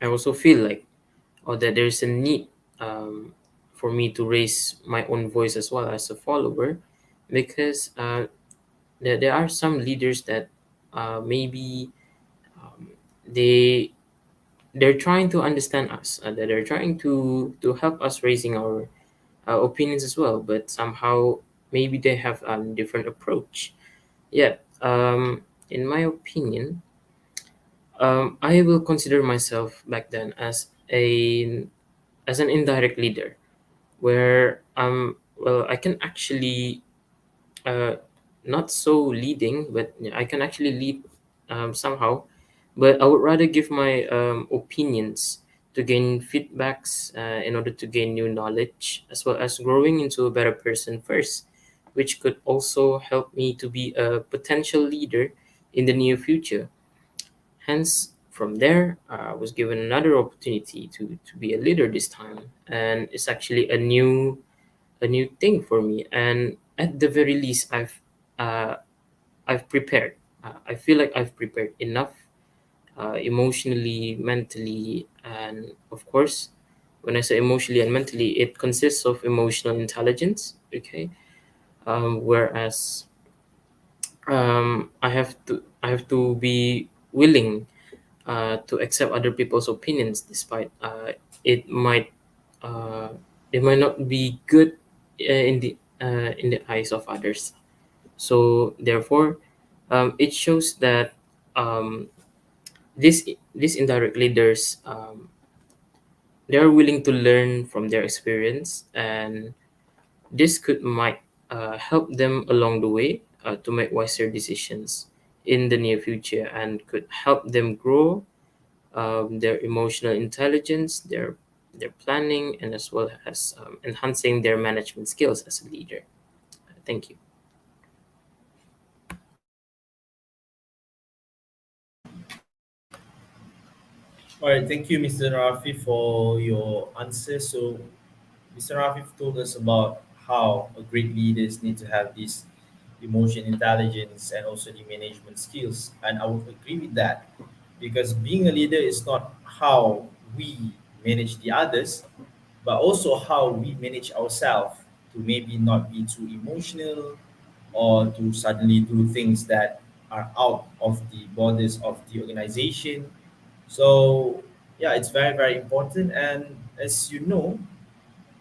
I also feel like, or that there's a need um, for me to raise my own voice as well as a follower, because there are some leaders that maybe um, they they're trying to understand us, that they're trying to help us raising our opinions as well, but somehow maybe they have a different approach. Yeah, in my opinion, I will consider myself back then as an indirect leader, where well, I can actually uh, not so leading, but yeah, I can actually lead somehow. But I would rather give my opinions to gain feedbacks, in order to gain new knowledge, as well as growing into a better person first, which could also help me to be a potential leader in the near future. Hence, from there, I was given another opportunity to be a leader this time, and it's actually a new thing for me. And at the very least, uh, I've prepared. I feel like I've prepared enough, emotionally, mentally, and of course, when I say emotionally and mentally, it consists of emotional intelligence. Okay, whereas I have to be willing to accept other people's opinions, despite it might uh, it might not be good in the eyes of others. So therefore, it shows that um, these indirect leaders, they are willing to learn from their experience, and this could might help them along the way, to make wiser decisions in the near future, and could help them grow their emotional intelligence, their planning, and as well as enhancing their management skills as a leader. Thank you.
All right, thank you, Mr. Rafi, for your answer. So, Mr. Rafi told us about how a great leaders need to have this emotion intelligence and also the management skills. And I would agree with that because being a leader is not how we manage the others, but also how we manage ourselves to maybe not be too emotional or to suddenly do things that are out of the borders of the organization. So, yeah, it's very, very important. And as you know,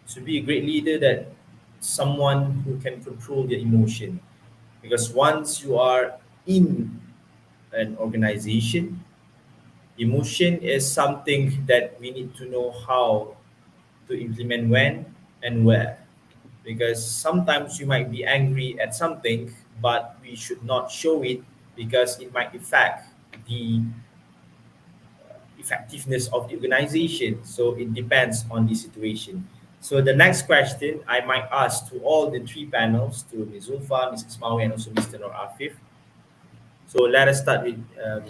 to be a great leader, that someone who can control their emotion, because once you are in an organization, emotion is something that we need to know how to implement when and where, because sometimes you might be angry at something but we should not show it because it might affect the effectiveness of the organization. So it depends on the situation. So the next question I might ask to all the three panels, to Ms. Zulfa, Ms. Ismawi, and also Mr. Nur Afif. So let us start with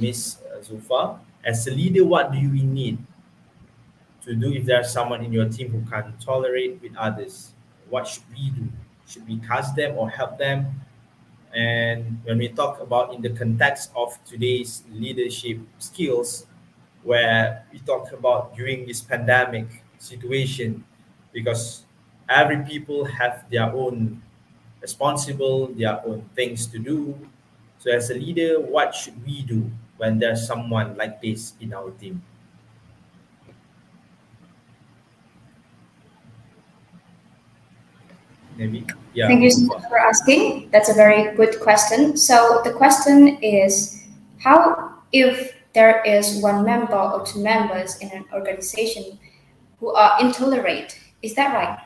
Ms. Zulfa. As a leader, what do we need to do if there's someone in your team who can't tolerate with others? What should we do? Should we cast them or help them? And when we talk about in the context of today's leadership skills, where we talk about during this pandemic situation, because every people have their own responsible, their own things to do. So as a leader, what should we do when there's someone like this in our team? Maybe, yeah,
Thank you so much
Mustafa.
for asking. That's a very good question. So the question is, how if there is one member or two members in an organization who are intolerant? Is that right?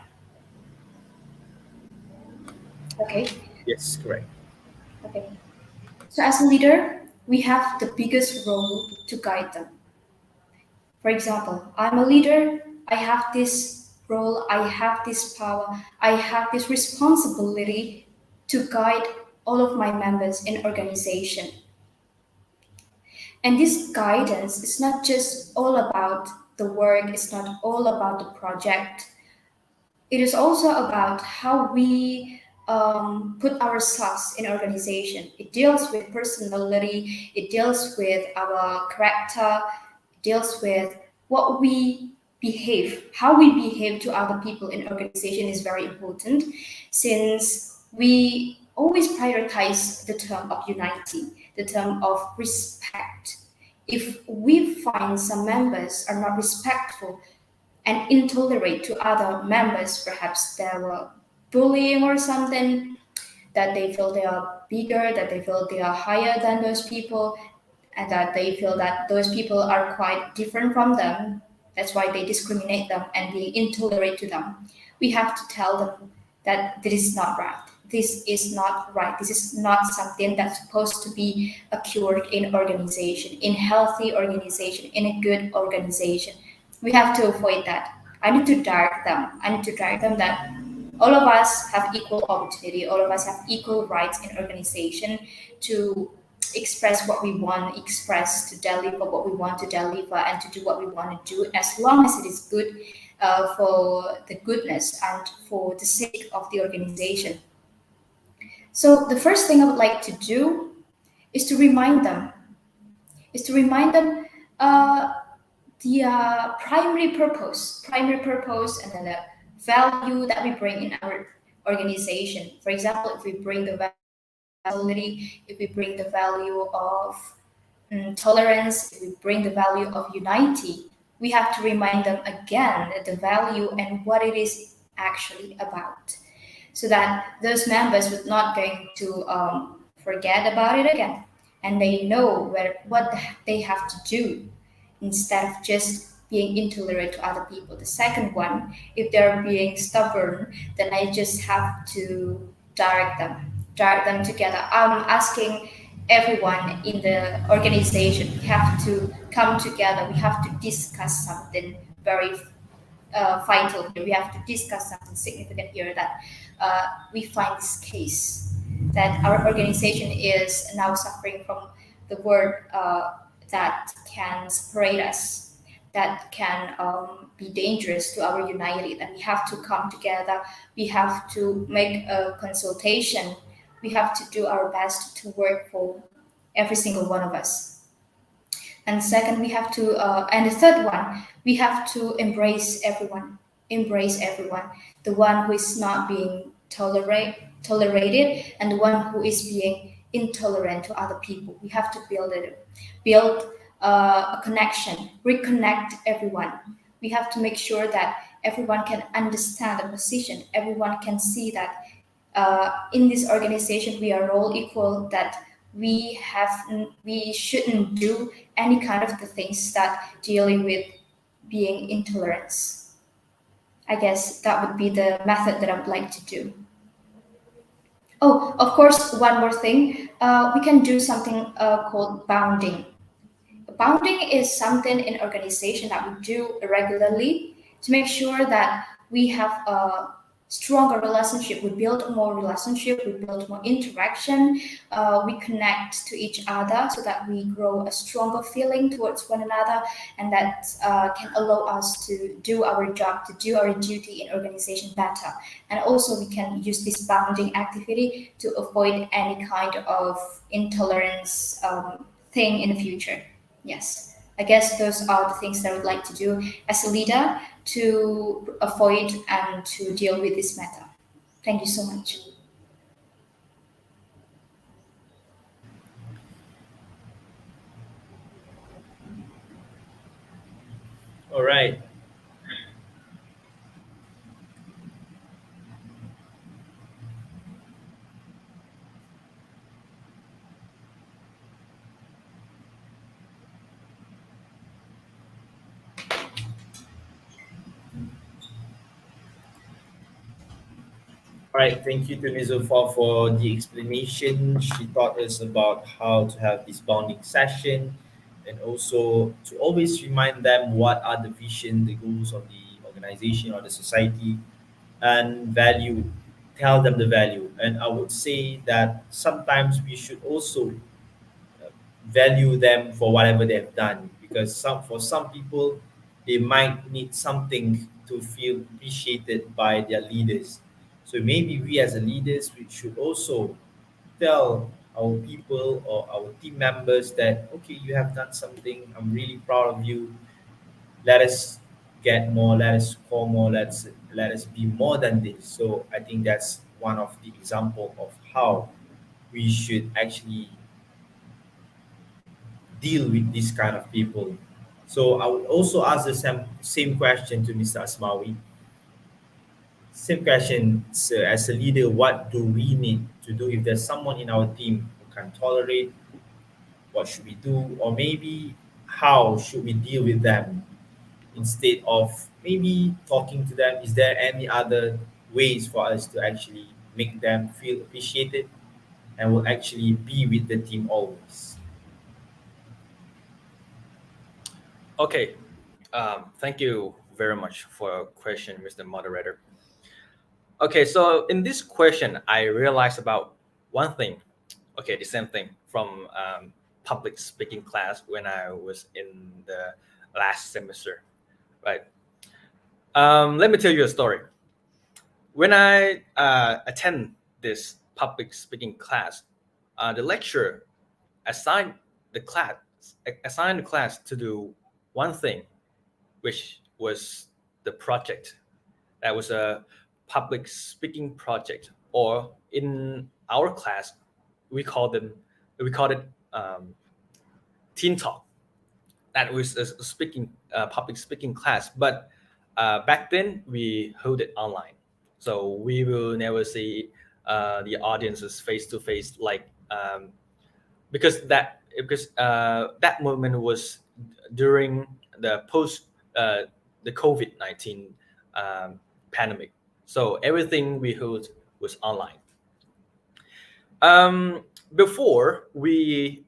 Okay.
Yes, correct.
Okay. So as a leader, we have the biggest role to guide them. For example, I'm a leader, I have this role, I have this power, I have this responsibility to guide all of my members in organization. And this guidance is not just all about the work, it's not all about the project. It is also about how we put ourselves in organization. It deals with personality, it deals with our character, it deals with what we behave, how we behave to other people in organization is very important, since we always prioritize the term of unity, the term of respect. If we find some members are not respectful and intolerate to other members, perhaps there were bullying or something, that they feel they are bigger, that they feel they are higher than those people, and that they feel that those people are quite different from them. That's why they discriminate them and be intolerant to them. We have to tell them that this is not right. This is not right. This is not something that's supposed to be occurred in organization, in healthy organization, in a good organization. We have to avoid that. I need to direct them. I need to direct them that all of us have equal opportunity. All of us have equal rights in organization to express what we want, express to deliver what we want to deliver, and to do what we want to do, as long as it is good for the goodness and for the sake of the organization. So the first thing I would like to do is to remind them, is to remind them uh, the primary purpose, and then the value that we bring in our organization. For example, if we bring the value, if we bring the value of tolerance, if we bring the value of unity, we have to remind them again the value and what it is actually about, so that those members would not going to forget about it again, and they know what they have to do instead of just being intolerant to other people. The second one, if they're being stubborn, then I just have to direct them together. I'm asking everyone in the organization, we have to come together, we have to discuss something very vital here. We have to discuss something significant here, that we find this case that our organization is now suffering from the word that can separate us, that can be dangerous to our unity. That we have to come together. We have to make a consultation. We have to do our best to work for every single one of us. And second, we have to, and the third one, we have to embrace everyone, the one who is not being tolerated, and the one who is being intolerant to other people. We have to build a connection, reconnect everyone. We have to make sure that everyone can understand the position. Everyone can see that in this organization we are all equal, that we shouldn't do any kind of the things that dealing with being intolerance. I guess that would be the method that I would like to do. Oh, of course, one more thing. We can do something called bounding. Bounding is something in organization that we do regularly to make sure that we have a stronger relationship. We build more relationship, we build more interaction, we connect to each other so that we grow a stronger feeling towards one another, and that can allow us to do our job, to do our duty in organization better. And also we can use this bounding activity to avoid any kind of intolerance thing in the future. Yes. I guess those are the things that I would like to do as a leader to avoid and to deal with this matter. Thank you so much.
All right. All right, thank you to Ms. Zulfa for the explanation. She taught us about how to have this bonding session and also to always remind them what are the vision, the goals of the organization or the society, and value, tell them the value. And I would say that sometimes we should also value them for whatever they've done because for some people they might need something to feel appreciated by their leaders. So maybe we as a leaders we should also tell our people or our team members that okay, you have done something, I'm really proud of you, let us get more, let us score more, let us be more than this. So I think that's one of the example of how we should actually deal with this kind of people. So I would also ask the same question to Mr. Asmawi. Same question, so as a leader, what do we need to do if there's someone in our team who can tolerate? What should we do? Or maybe how should we deal with them instead of maybe talking to them? Is there any other ways for us to actually make them feel appreciated and will actually be with the team always?
Okay. Thank you very much for your question, Mr. Moderator. Okay, so in this question, I realized about one thing. Okay, the same thing from public speaking class when I was in the last semester, right? Let me tell you a story. When I attend this public speaking class, the lecturer assigned the class assigned the class to do one thing, which was the project. That was a public speaking project, or in our class, we call them we called it teen talk. That was a speaking public speaking class, but back then we hold it online, so we will never see the audiences face to face, like because that moment was during the post the COVID-19 pandemic. So everything we heard was online. Um, before we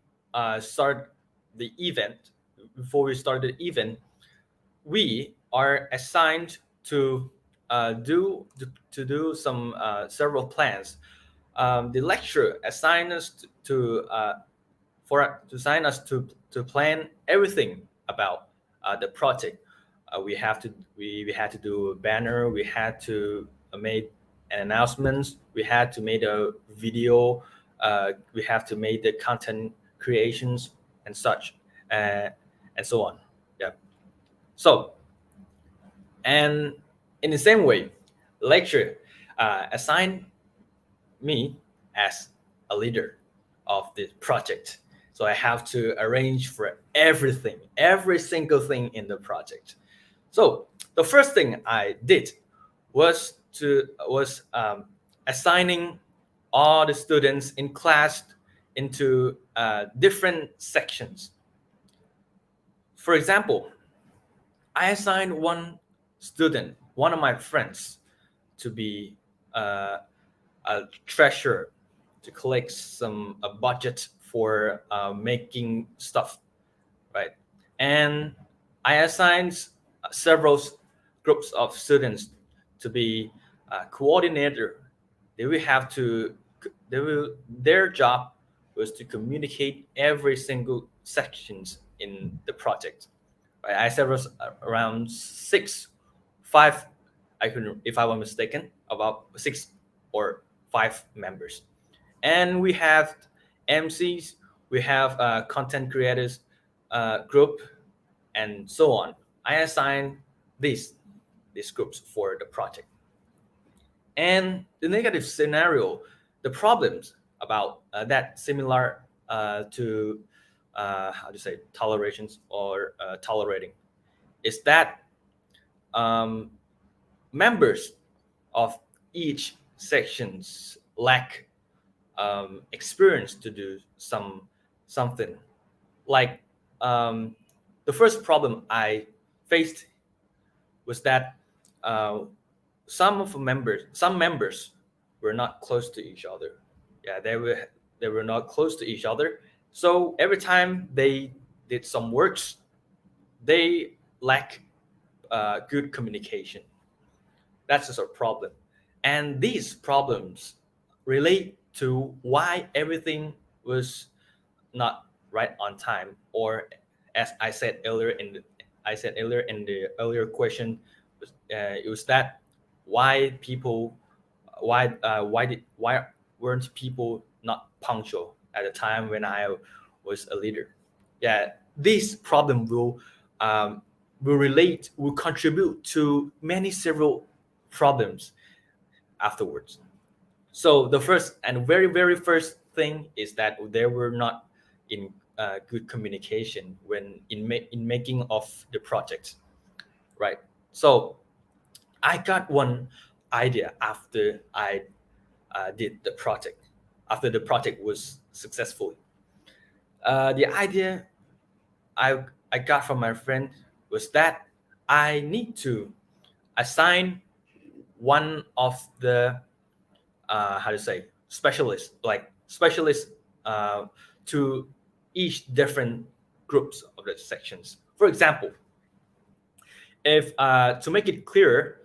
start the event, before we started the event, we are assigned to do some several plans. The lecturer assigned us to assign us to plan everything about the project. We had to do a banner. We had to make an announcement. We had to make a video. We have to make the content creations and such, uh, and so on. Yeah. So, and in the same way, lecturer assigned me as a leader of this project. So I have to arrange for everything, every single thing in the project. So the first thing I did was assigning all the students in class into different sections. For example, I assigned one student, one of my friends, to be uh, a treasurer, to collect some a budget for making stuff, right? And I assigned several groups of students to be coordinator. They will have to their job was to communicate every single sections in the project. Right? I said was around five. I can, if I was mistaken, about 6 or 5 members, and we have MCs. We have content creators group. and so on. I assign these groups for the project. And the negative scenario, the problems about that similar to how to say tolerations or tolerating, is that members of each sections lack experience to do something. Like the first problem I faced was that uh, some members were not close to each other. Yeah, they were not close to each other. So every time they did some works, they lack good communication. That's just a problem, and these problems relate to why everything was not right on time, or as I said earlier in the earlier question, it was that why people why weren't people not punctual at the time when I was a leader. Yeah, this problem will contribute to many several problems afterwards. So the first and very first thing is that they were not in good communication when in making of the project, right? So I got one idea after I did the project, after the project was successful. The idea I I got from my friend was that I need to assign one of the how to say specialists to each different groups of the sections. For example, if to make it clearer,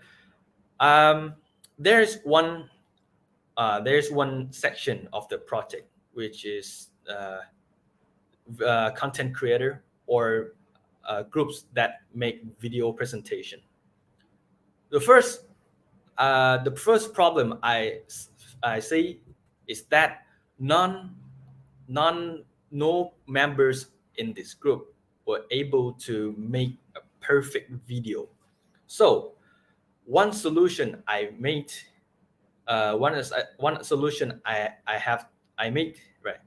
um, there's one section of the project which is content creator or groups that make video presentation. The first the first problem I see is that none none no members in this group were able to make a perfect video. So one solution I made one solution I made, right,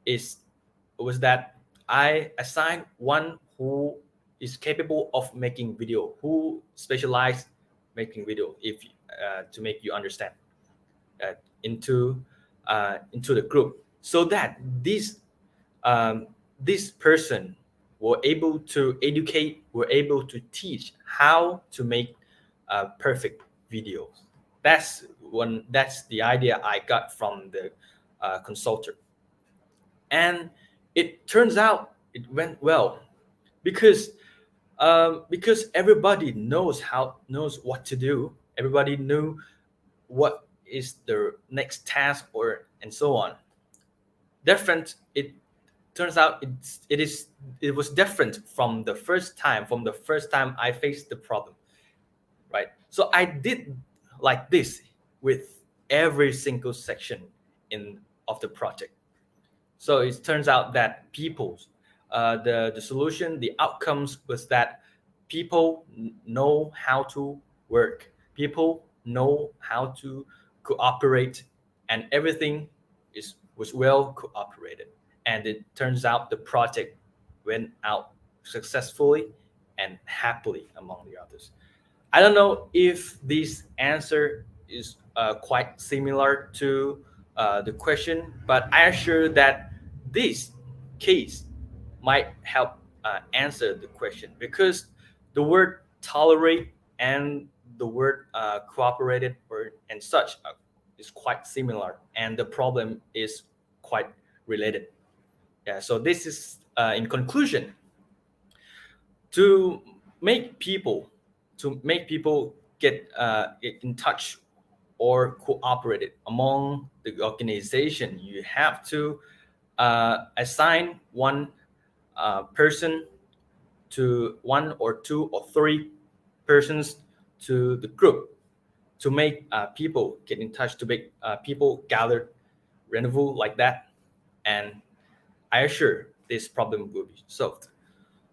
is was that I assigned one who is capable of making video, who specialized making video, if to make you understand, uh, into the group, so that this person were able to educate, were able to teach how to make perfect videos. That's the idea I got from the consultant, and it turns out it went well, because everybody knows what to do. Everybody knew what is the next task, or and so on. Different. It turns out it was different from the first time I faced the problem, right? So I did like this with every single section in of the project. So it turns out that the solution, the outcomes was that people know how to work, people know how to cooperate, and everything was well cooperated. And it turns out the project went out successfully and happily among the others. I don't know if this answer is quite similar to the question, but I assure that this case might help answer the question, because the word tolerate and the word cooperated or and such is quite similar, and the problem is quite related. Yeah. So this is in conclusion, to make people get in touch or cooperated among the organization, you have to assign person to one or two or three persons to the group, to make people get in touch, to make people gather rendezvous like that, and I assure this problem will be solved.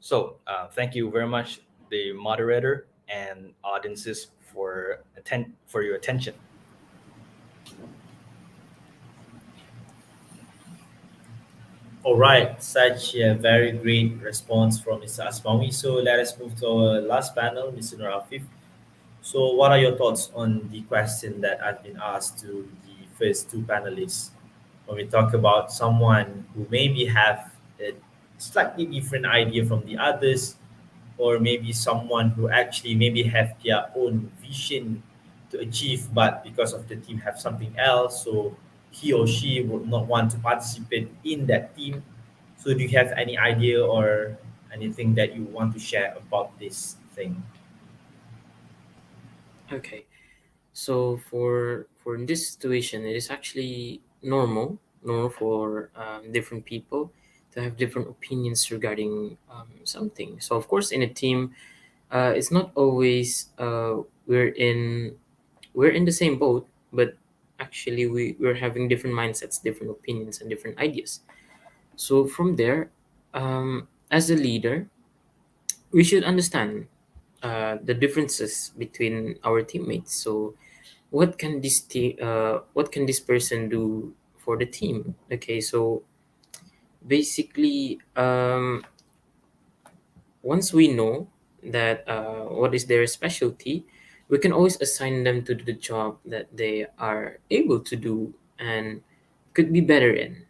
So thank you very much, the moderator and audiences for your attention.
All right, such a very great response from Mr. Asmawi. So let us move to our last panel, Mr. Nurafif. So, what are your thoughts on the question that I've been asked to the first two panelists? When we talk about someone who maybe have a slightly different idea from the others, or maybe someone who actually maybe have their own vision to achieve, but because of the team have something else, so he or she would not want to participate in that team. So, do you have any idea or anything that you want to share about this thing?
Okay. So for in this situation, it is actually normal for different people to have different opinions regarding something. So of course, in a team, it's not always we're in the same boat, but actually we're having different mindsets, different opinions, and different ideas. So from there, as a leader, we should understand the differences between our teammates. So what can this person do for the team? Okay, so basically, once we know that what is their specialty, we can always assign them to the job that they are able to do and could be better in.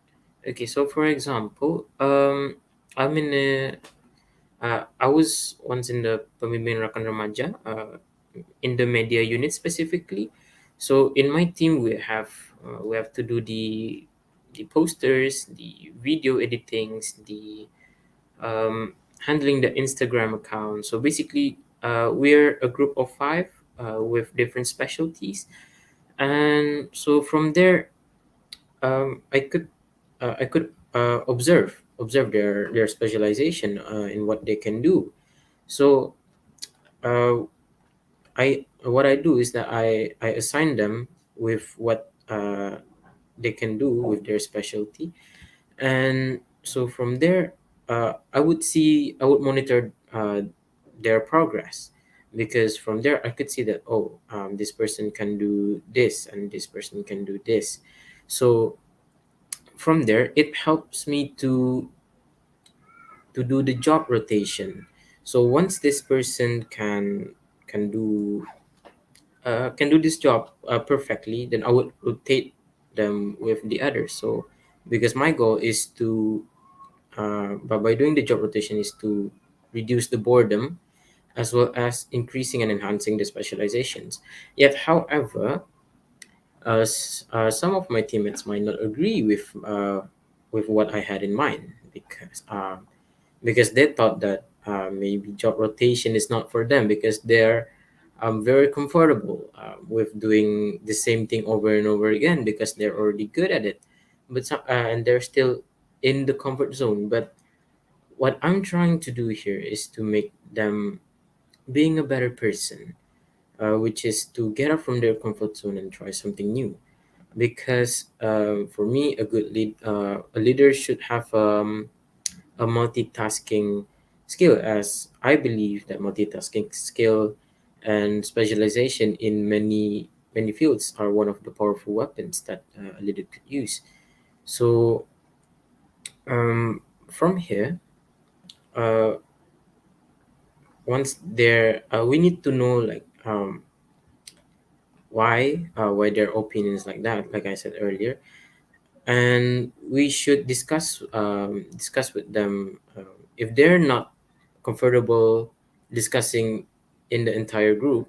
Okay, so for example, I'm in a I was once in the Pemimpin Rakan Remaja, in the media unit specifically. So in my team, we have to do the posters, the video editings, the handling the Instagram account. So basically, we're a group of five with different specialties, and so from there, I could observe their specialization in what they can do. So uh, I what I do is that I assign them with what they can do with their specialty, and so from there, I would monitor their progress, because from there I could see that, oh, this person can do this and this person can do this. So from there, it helps me to do the job rotation. So once this person can do can do this job perfectly, then I would rotate them with the others. So because my goal is to but by doing the job rotation is to reduce the boredom as well as increasing and enhancing the specializations. Yet however, some of my teammates might not agree with what I had in mind, because they thought that maybe job rotation is not for them, because they're very comfortable with doing the same thing over and over again because they're already good at it. And they're still in the comfort zone. But what I'm trying to do here is to make them being a better person, which is to get out from their comfort zone and try something new. Because for me, a leader should have a multitasking skill, as I believe that multitasking skill and specialization in many fields are one of the powerful weapons that a leader could use. So from here, uh, once there, we need to know, like, why their opinions like that, like I said earlier, and we should discuss with them if they're not comfortable discussing in the entire group.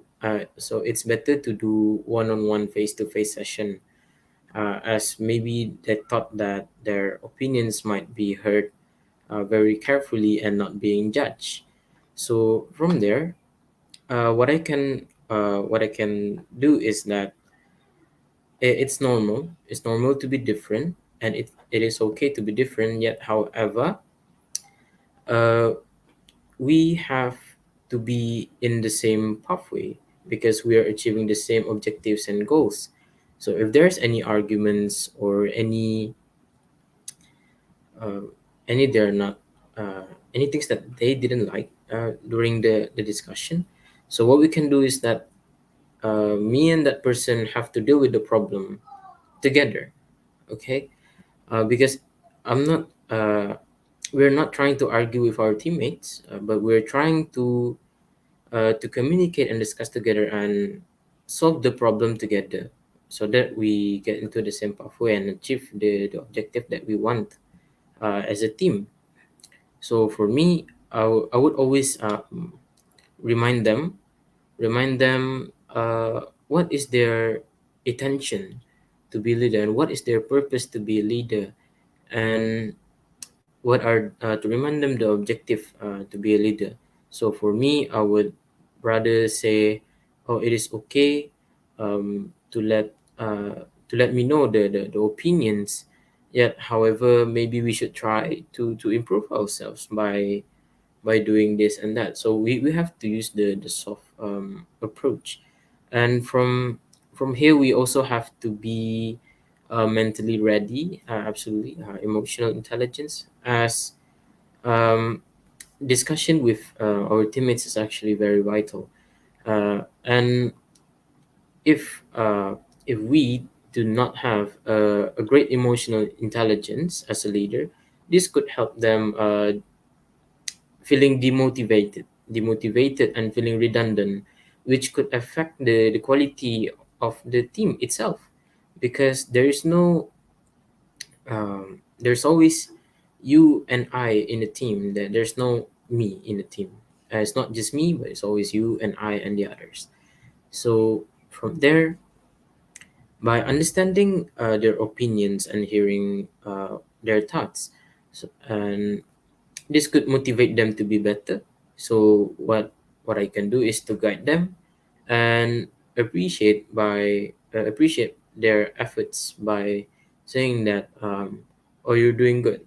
So it's better to do one-on-one face-to-face session, as maybe they thought that their opinions might be heard very carefully and not being judged. So from there, what I can do is that it's normal to be different, and it is okay to be different. Yet however, uh, we have to be in the same pathway because we are achieving the same objectives and goals. So if there's any arguments or uh, any they're not any things that they didn't like during the discussion. So what we can do is that me and that person have to deal with the problem together. Okay, because I'm not we're not trying to argue with our teammates, but we're trying to communicate and discuss together and solve the problem together, so that we get into the same pathway and achieve the objective that we want as a team. So for me, I would always remind them remind them what is their intention to be leader, and what is their purpose to be a leader, and what are to remind them the objective to be a leader. So for me, I would rather say, oh, it is okay to let me know the opinions. Yet however, maybe we should try to improve ourselves by doing this and that. So we have to use the soft approach. And from here, we also have to be mentally ready, absolutely, emotional intelligence, as um, discussion with our teammates is actually very vital. And if if we do not have a great emotional intelligence as a leader, this could help them feeling demotivated and feeling redundant, which could affect the quality of the team itself, because there's always you and I in the team. That there's no me in the team. It's not just me, but it's always you and I and the others. So from there, by understanding their opinions and hearing their thoughts, and this could motivate them to be better. So what I can do is to guide them and appreciate their efforts by saying that, oh, you're doing good,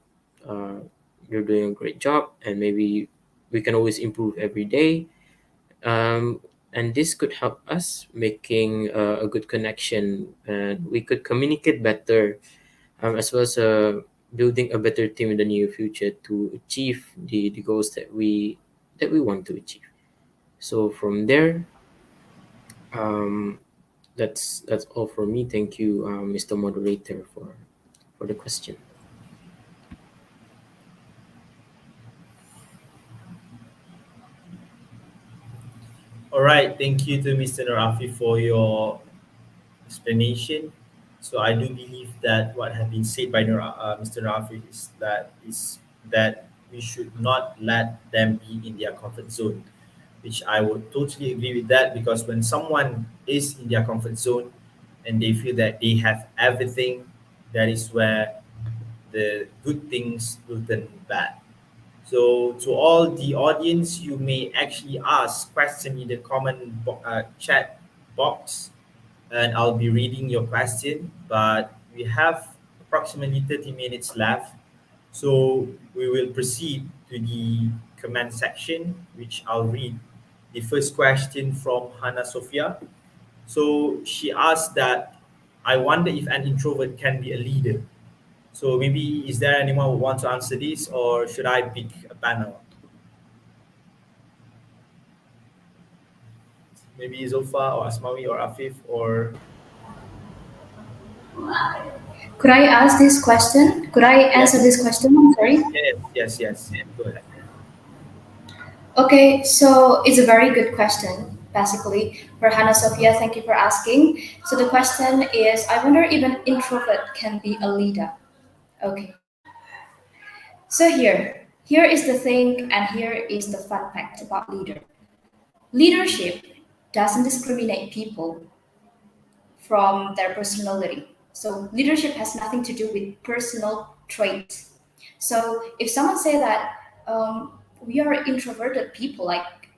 uh, you're doing a great job, and maybe we can always improve every day. um, and this could help us making a good connection, and we could communicate better, as well as building a better team in the near future to achieve the goals that we want to achieve. So from there, um, that's all for me. Thank you, Mr. Moderator, for the question.
All right, thank you to Mr. Narafi for your explanation. So I do believe that what has been said by Mr. Narafi is that we should not let them be in their comfort zone, which I would totally agree with that, because when someone is in their comfort zone and they feel that they have everything, that is where the good things will turn bad. So to all the audience, you may actually ask question in the chat box, and I'll be reading your question. But we have approximately 30 minutes left, so we will proceed to the comment section, which I'll read. The first question from Hannah Sophia. So she asked that, I wonder if an introvert can be a leader. So maybe is there anyone who wants to answer this, or should I pick a panel? Maybe Zulfa or Asmawi or Afif or
Could I ask this question? Could I answer
yes,
this question? I'm sorry.
yes. Go ahead.
Okay, so it's a very good question, basically. For Hannah Sophia, thank you for asking. So the question is, I wonder if an introvert can be a leader. Okay. So here is the thing, and here is the fun fact about leader. Leadership doesn't discriminate people from their personality. So leadership has nothing to do with personal traits. So if someone say that we are introverted people, like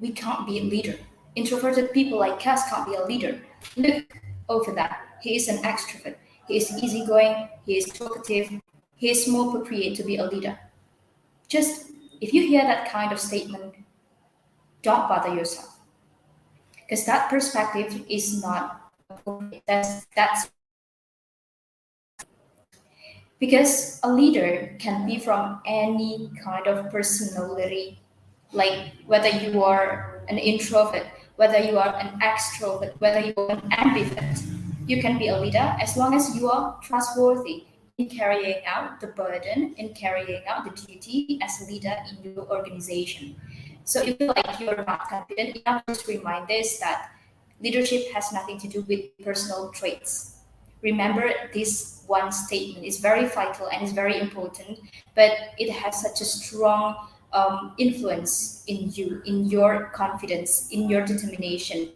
we can't be a leader. Introverted people like us can't be a leader. Look over that. He is an extrovert. He is easygoing. He is talkative. He is more appropriate to be a leader. Just if you hear that kind of statement, don't bother yourself, because that perspective is not appropriate. That's Because a leader can be from any kind of personality, like whether you are an introvert, whether you are an extrovert, whether you are an ambivert. You can be a leader as long as you are trustworthy in carrying out the burden, in carrying out the duty as a leader in your organization. So if you feel like you're not confident enough, just remind this that leadership has nothing to do with personal traits. Remember, this one statement is very vital and is very important, but it has such a strong influence in you, in your confidence, in your determination.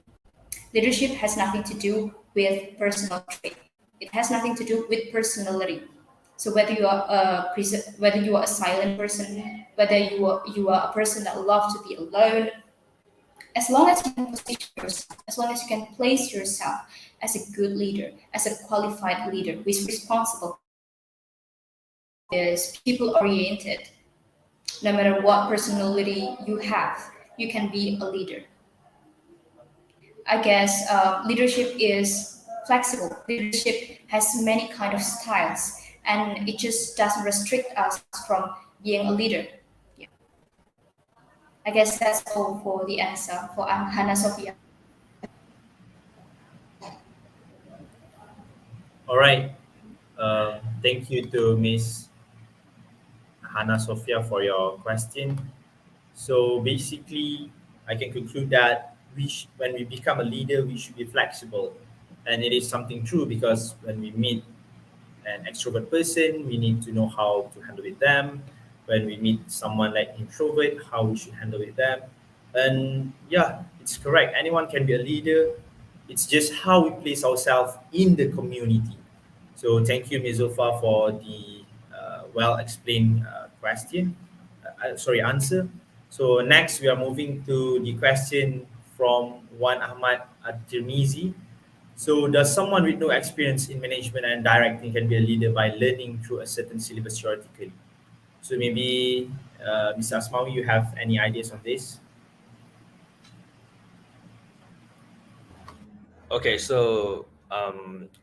Leadership has nothing to do with personal trait. It has nothing to do with personality. So whether you are a silent person, whether you are a person that loves to be alone, as long as you can position yourself, as long as you can place yourself as a good leader, as a qualified leader who is responsible, is people oriented, no matter what personality you have, you can be a leader. I guess leadership is flexible. Leadership has many kind of styles, and it just doesn't restrict us from being a leader. Yeah. I guess that's all for the answer for Hannah Sophia.
All right. Thank you to Miss Hannah Sophia for your question. So basically, I can conclude that when we become a leader, we should be flexible, and it is something true because when we meet an extrovert person, we need to know how to handle with them. When we meet someone like introvert, how we should handle with them. And yeah, it's correct. Anyone can be a leader. It's just how we place ourselves in the community. So thank you, Ms. Zulfa, for the well explained question. Sorry, answer. So next, we are moving to the question from Wan Ahmad at-Tirmizi. So, does someone with no experience in management and directing can be a leader by learning through a certain syllabus theoretically? So, maybe Mr. Asmawi, you have any ideas on this?
Okay, so I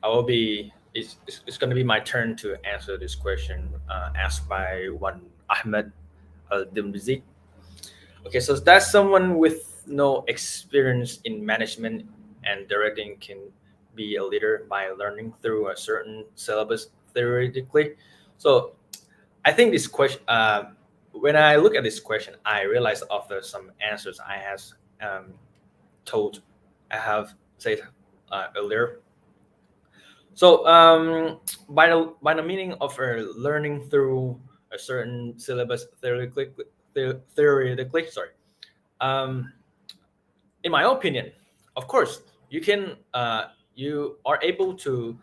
will be. It's going to be my turn to answer this question asked by one Ahmed Al Dimrizi. Okay, so that's someone with no experience in management and directing can be a leader by learning through a certain syllabus theoretically. So I think this question, when I look at this question, I realize after some answers I has told, I have said earlier. So by the meaning of learning through a certain syllabus theoretically, sorry. Um, in my opinion, of course, you are able to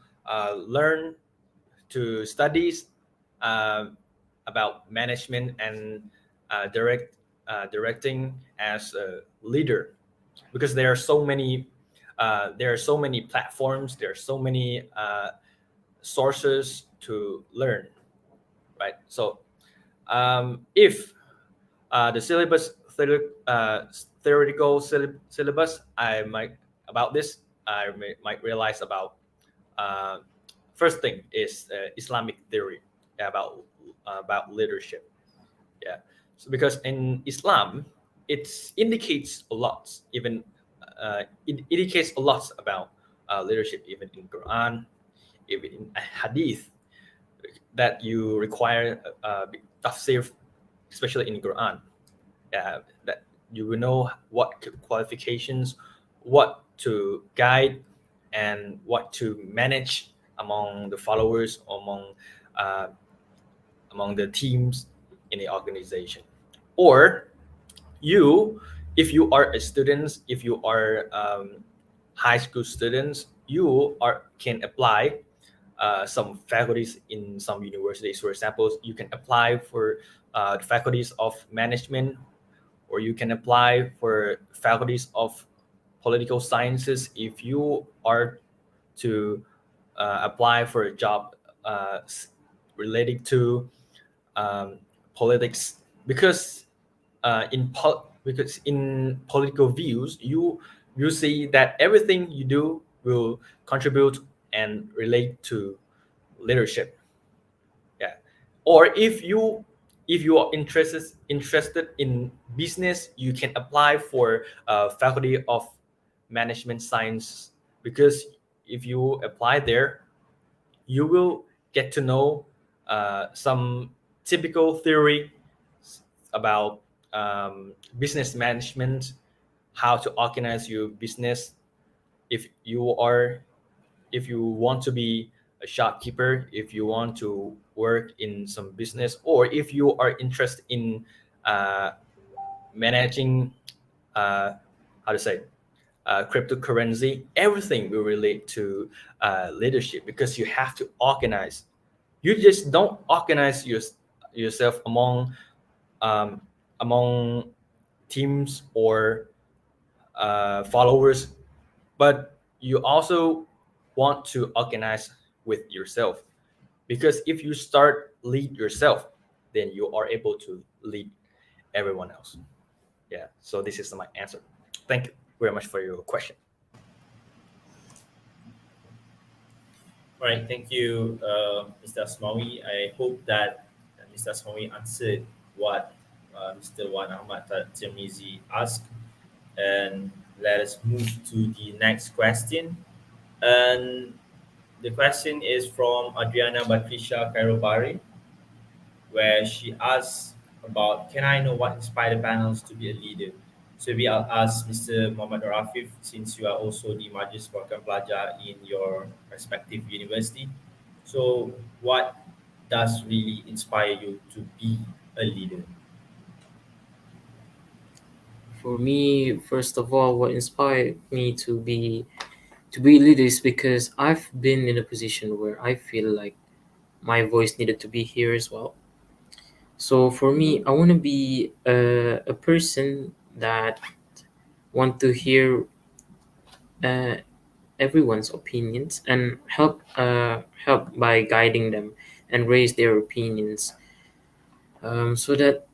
learn to studies uh, about management and directing as a leader because there are so many platforms, there are so many sources to learn, right? So if the theoretical syllabus I might about this might realize about uh, first thing is Islamic theory about leadership. Yeah, so because in Islam it indicates a lot, even it indicates a lot about leadership, even in Quran, even in Hadith, that you require tafsir, especially in Quran. That you will know what qualifications, what to guide, and what to manage among the followers, uh, among the teams in the organization. Or you, if you are a student, if you are high school students, you are can apply some faculties in some universities. For example, you can apply for the faculties of management, or you can apply for faculties of political sciences if you are to apply for a job related to um, politics, because because in political views you see that everything you do will contribute and relate to leadership. Or if you are interested in business, you can apply for faculty of management science, because if you apply there, you will get to know some typical theory about business management, how to organize your business. If you are, if you want to be a shopkeeper, if you want to work in some business, or if you are interested in uh, managing, uh, how to say, cryptocurrency, everything will relate to leadership, because you have to organize. You just don't organize yourself um, among teams or followers, but you also want to organize with yourself, because if you start lead yourself, then you are able to lead everyone else. Yeah, so this is my answer. Thank you very much for your question.
All right, thank you, Mr. Asmawi. I hope that Mr. Asmawi answered what Mr. Wan Ahmad Tirmizi asked. And let us move to the next question. And the question is from Adriana Patricia Kairobari, where she asks about, can I know what inspired the panels to be a leader? So maybe I'll ask Mr. Muhammad Rafif, since you are also the Majlis Program Pelajar in your respective university. So what does really inspire you to be a leader?
For me, first of all, what inspired me to be a leader is because I've been in a position where I feel like my voice needed to be here as well. So for me, I want to be a person that want to hear uh, everyone's opinions and help by guiding them and raise their opinions, so that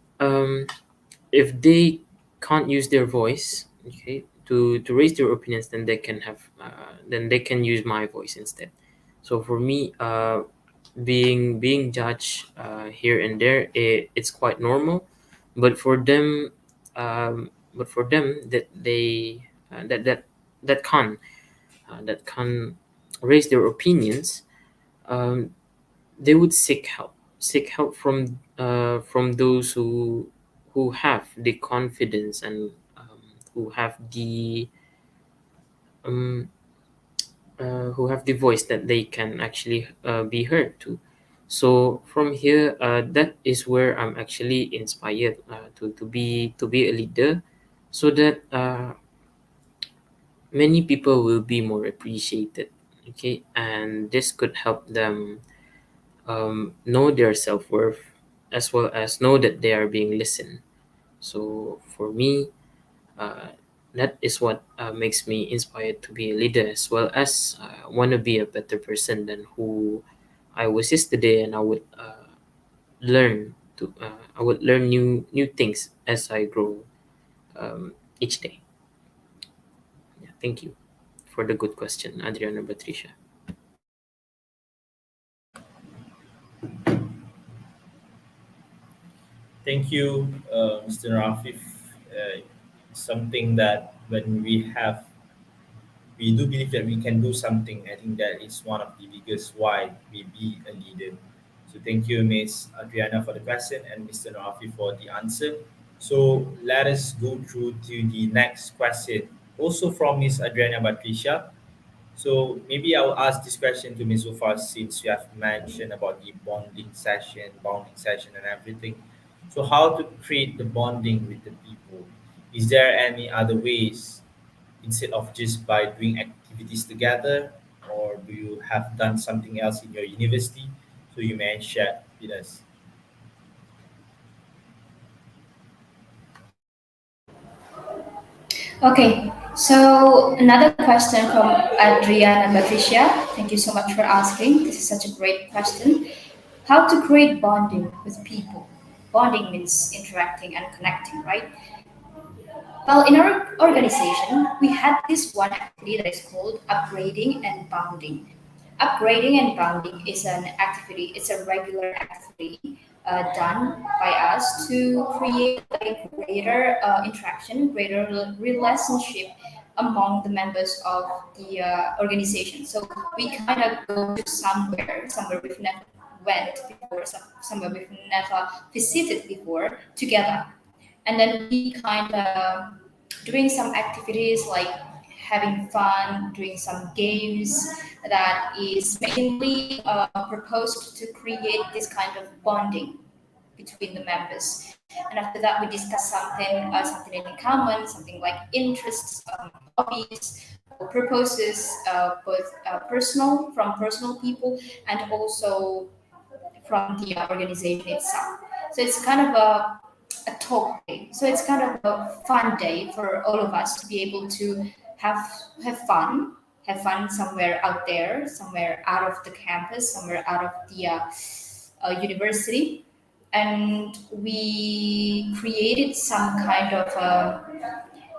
if they can't use their voice, okay, to raise their opinions, then they can use my voice instead. So for me, being judged here and there, it's quite normal, but for them, that they that can raise their opinions, um, they would seek help from those who have the confidence and who have the um, who have the voice that they can actually be heard to. So from here, that is where I'm actually inspired to be a leader, so that many people will be more appreciated. Okay, and this could help them know their self-worth, as well as know that they are being listened. So for me, uh, that is what makes me inspired to be a leader, as well as want to be a better person than who I was yesterday, and I would learn new things as I grow each day. Yeah, thank you for the good question, Adriana Patricia.
Thank you, Mr. Rafif. Something that when we do believe that we can do something. I think that is one of the biggest why we be a leader. So thank you, Ms. Adriana, for the question and Mr. Rafi for the answer. So let us go through to the next question, also from Ms. Adriana Patricia. So maybe I'll ask this question to Ms. Zufar, since you have mentioned about the bonding session and everything. So how to create the bonding with the people? Is there any other ways instead of just by doing activities together, or do you have done something else in your university? So you may share with us.
Okay, so another question from Adriana Patricia. Thank you so much for asking. This is such a great question. How to create bonding with people? Bonding means interacting and connecting, right? Well, in our organization, we had this one activity that is called upgrading and bounding. Upgrading and bounding is an activity, it's a regular activity done by us to create a greater interaction, greater relationship among the members of the organization. So we kind of go to somewhere we've never went before, somewhere we've never visited before together. And then we kind of doing some activities like having fun, doing some games that is mainly proposed to create this kind of bonding between the members. And after that, we discuss something in common, something like interests, hobbies, purposes, both personal from personal people and also from the organization itself. So it's kind of a talk day. So it's kind of a fun day for all of us to be able to have have fun, have fun somewhere out there, somewhere out of the campus, somewhere out of the university, and we created some kind of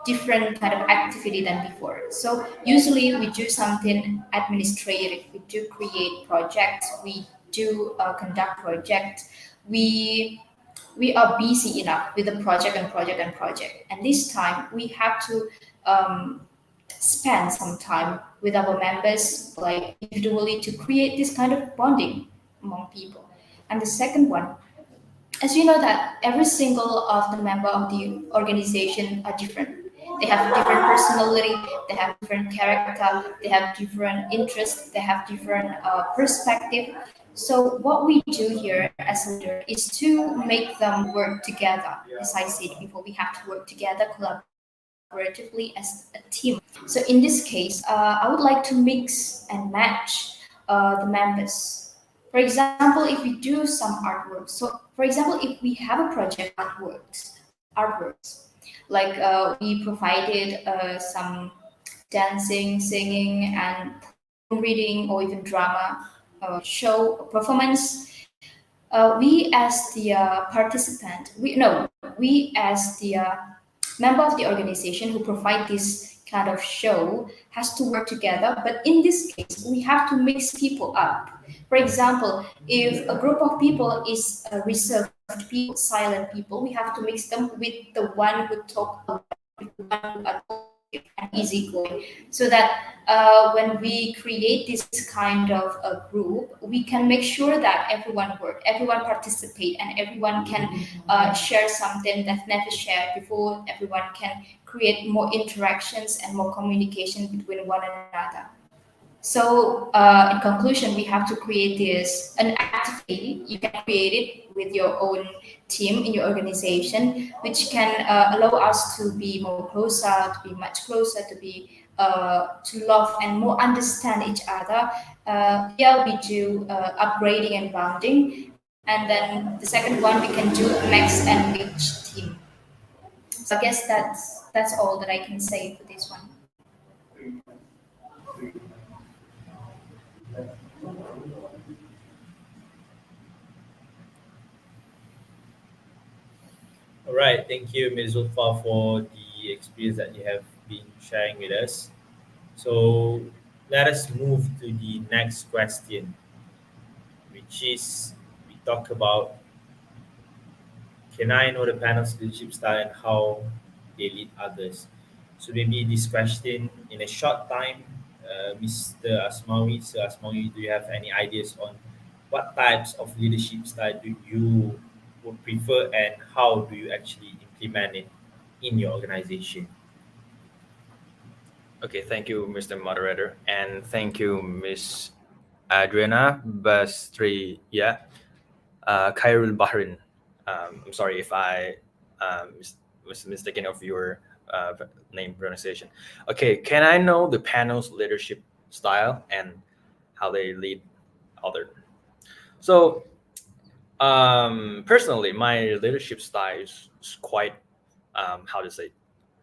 different kind of activity than before. So usually we do something administrative. We do create projects. We do conduct projects. We we are busy enough with the project and project and project. And this time we have to spend some time with our members, like individually, to create this kind of bonding among people. And the second one, as you know that every single of the member of the organization are different. They have different personality, they have different character, they have different interests, they have different perspective. So what we do here as a leader is to make them work together. As I said before, we have to work together collaboratively as a team. So in this case, I would like to mix and match the members. For example, if we do some artwork, so for example, if we have a project artworks, like we provided some dancing, singing, and reading, or even drama show performance. We as the participant, we as the member of the organization who provide this kind of show has to work together. But in this case, we have to mix people up. For example, if a group of people is reserved people, silent people, we have to mix them with the one who talk a lot, with the one who are talkative and easygoing, so that when we create this kind of a group, we can make sure that everyone participate, and everyone can share something that's never shared before. Everyone can create more interactions and more communication between one another. So, in conclusion, we have to create this an activity. You can create it with your own team in your organization, which can allow us to be more closer, to be much closer, to love and more understand each other. Here we do upgrading and bounding, and then the second one we can do max and reach team. So I guess that's all that I can say for this one.
All right, thank you, Ms. Zulfa, for the experience that you have been sharing with us. So let us move to the next question, which is we talk about, can I know the panel's leadership style and how they lead others? So maybe this question in a short time, Mr. Asmawi, Sir Asmawi, do you have any ideas on what types of leadership style do you would prefer, and how do you actually implement it in your organization?
Okay, thank you, Mr. Moderator, and thank you, Miss Adriana Bastri. Yeah, Khairul Bahrain. I'm sorry if I was mistaken of your name pronunciation. Okay, can I know the panel's leadership style and how they lead other? So, personally, my leadership style is quite, how to say,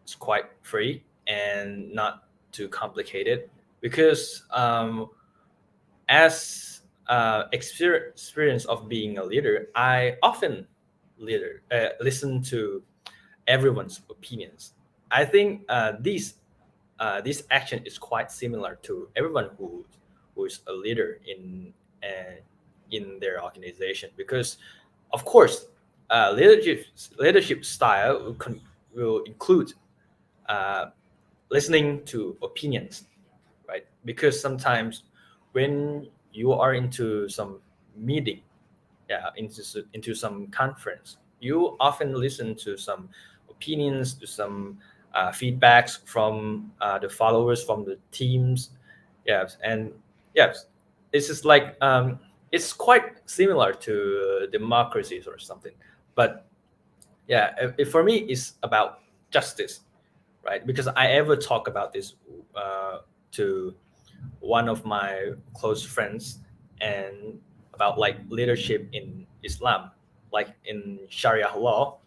it's quite free and not too complicated because as experience of being a leader, I often listen to everyone's opinions. I think this action is quite similar to everyone who is a leader in their organization, because of course leadership style will include uh, listening to opinions, right? Because sometimes when you are into some meeting, yeah, into some conference, you often listen to some opinions, to some feedbacks from the followers, from the teams. Yes, and yes, it's just like it's quite similar to democracies or something. But yeah, for me, it's about justice, right? Because I ever talk about this to one of my close friends, and about like leadership in Islam, like in Sharia law.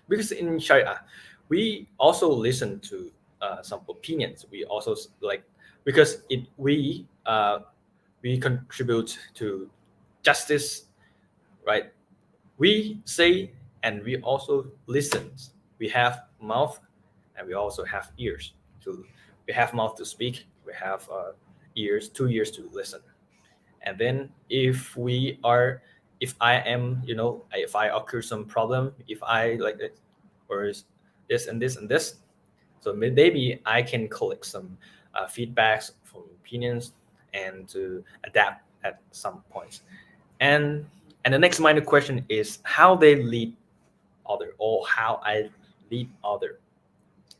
Because in Sharia, we also listen to some opinions. We also like, because we contribute to justice, right? We say and we also listen. We have mouth and we also have ears. To we have mouth to speak. We have ears, 2 ears to listen. And then if I am, if I occur some problem, if I like it, or is this and this and this, so maybe I can collect some feedbacks from opinions and to adapt at some points. And and the next minor question is how they lead other, or how I lead other.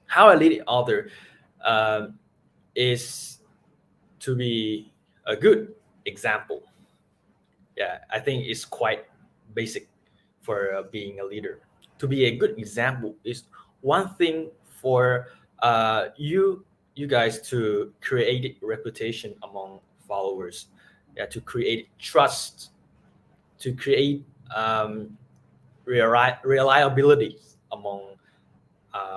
How I lead other um, is to be a good example. Yeah, I think it's quite basic for being a leader. To be a good example is one thing for you guys to create reputation among followers. Yeah, to create trust, to create reliability among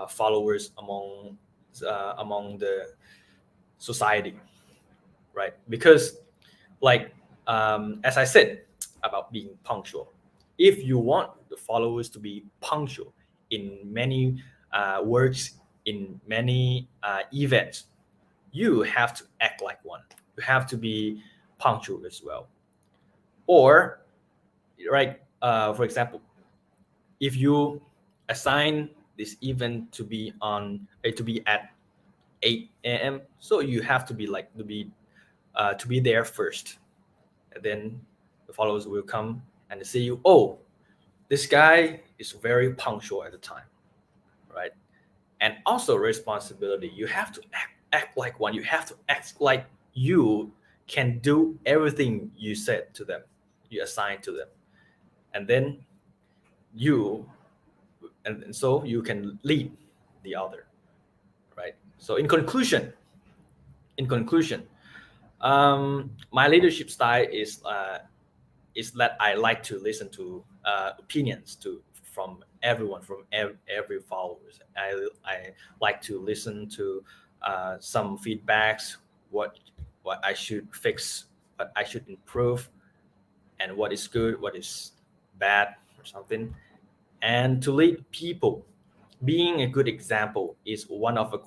followers, among the society, right? Because like as I said about being punctual, if you want the followers to be punctual in many works, in many events, you have to act like one. You have to be punctual as well. Or right, for example, if you assign this event to be at 8 a.m., so you have to be like to be there first, and then the followers will come and see you. Oh, this guy is very punctual at the time, right? And also responsibility. You have to act like one. You have to act like you can do everything you said to them, you assigned to them, and then you and so you can lead the other, right? So in conclusion, my leadership style is that I like to listen to opinions from everyone, from every followers. I like to listen to some feedbacks, what what I should fix, what I should improve, and what is good, what is bad, or something. And to lead people, being a good example is one of a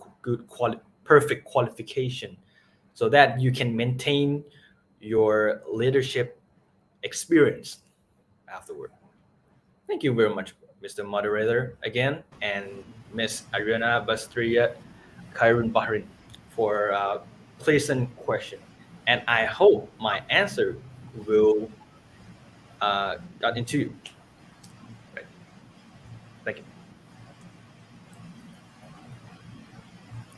perfect qualification, so that you can maintain your leadership experience afterward. Thank you very much, Mr. Moderator, again, and Miss Ariana Bastria Khairun Bahrain, for a pleasant question. And I hope my answer will got into you. Right. Thank you.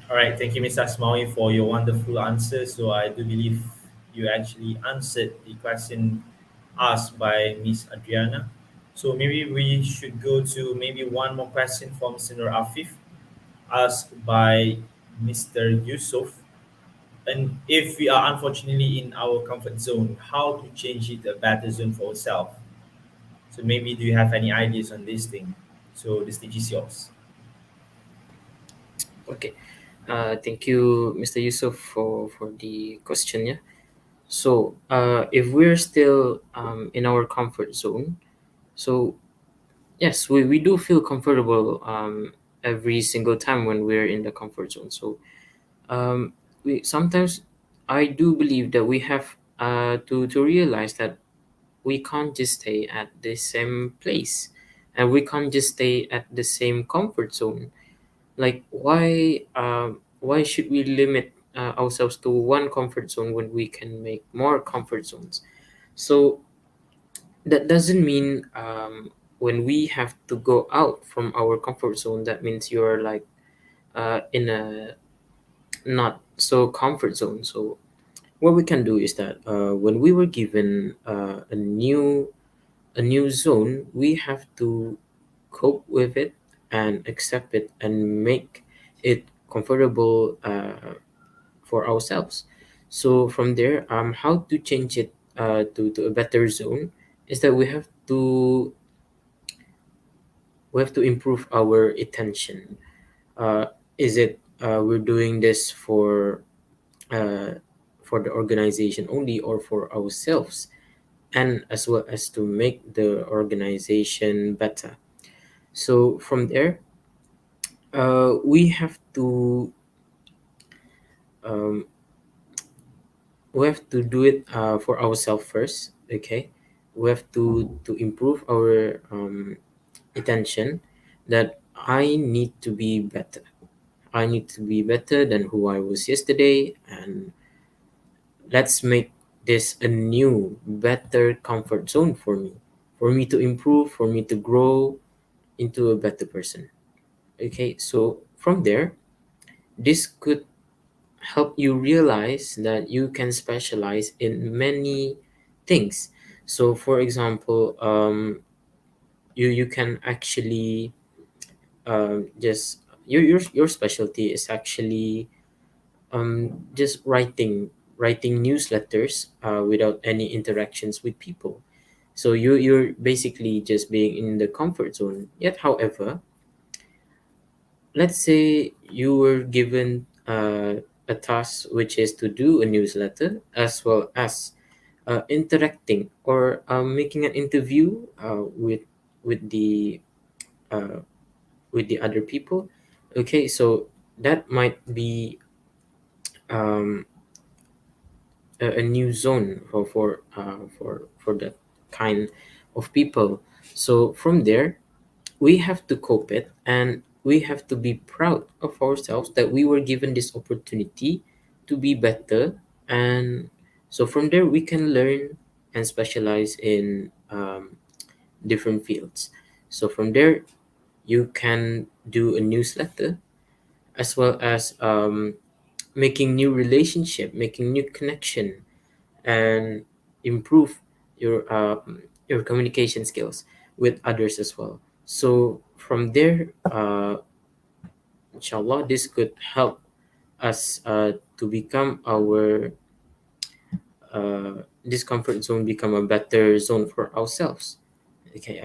All right, thank you, Mr. Asmawi, for your wonderful answer. So I do believe you actually answered the question asked by Miss Adriana. So maybe we should go to maybe one more question from Mr. Nur Afif, asked by Mr. Yusuf. And if we are unfortunately in our comfort zone, how to change it a better zone for ourselves? So maybe do you have any ideas on this thing? So the stage is yours.
Okay. Thank you, Mr. Yusuf, for the question. Yeah. So, if we're still in our comfort zone, so yes, we do feel comfortable every single time when we're in the comfort zone. So, we sometimes I do believe that we have to realize that we can't just stay at the same place, and we can't just stay at the same comfort zone. Like why should we limit ourselves to one comfort zone when we can make more comfort zones? So that doesn't mean when we have to go out from our comfort zone, that means you're like in a not so comfort zone. So what we can do is that when we were given a new zone, we have to cope with it and accept it and make it comfortable for ourselves. So from there, how to change it to a better zone is that we have to improve our attention. Uh, is it we're doing this uh, for the organization only or for ourselves, and as well as to make the organization better? So from there, um, we have to do it for ourselves first. Okay, we have to improve our attention, that I need to be better. I need to be better than who I was yesterday, and let's make this a new, better comfort zone for me to improve, for me to grow into a better person. Okay, so from there, this could help you realize that you can specialize in many things. So, for example, you can actually just your specialty is actually just writing newsletters without any interactions with people. So you're basically just being in the comfort zone. Yet, however, let's say you were given a task which is to do a newsletter as well as interacting or making an interview with the uh, with the other people. Okay, so that might be um, a new zone for that kind of people. So from there, we have to cope it, and we have to be proud of ourselves that we were given this opportunity to be better. And so from there, we can learn and specialize in different fields. So from there, you can do a newsletter as well as making new relationship, making new connection, and improve your communication skills with others as well. So from there, inshallah, this could help us to become our this comfort zone become a better zone for ourselves. Okay.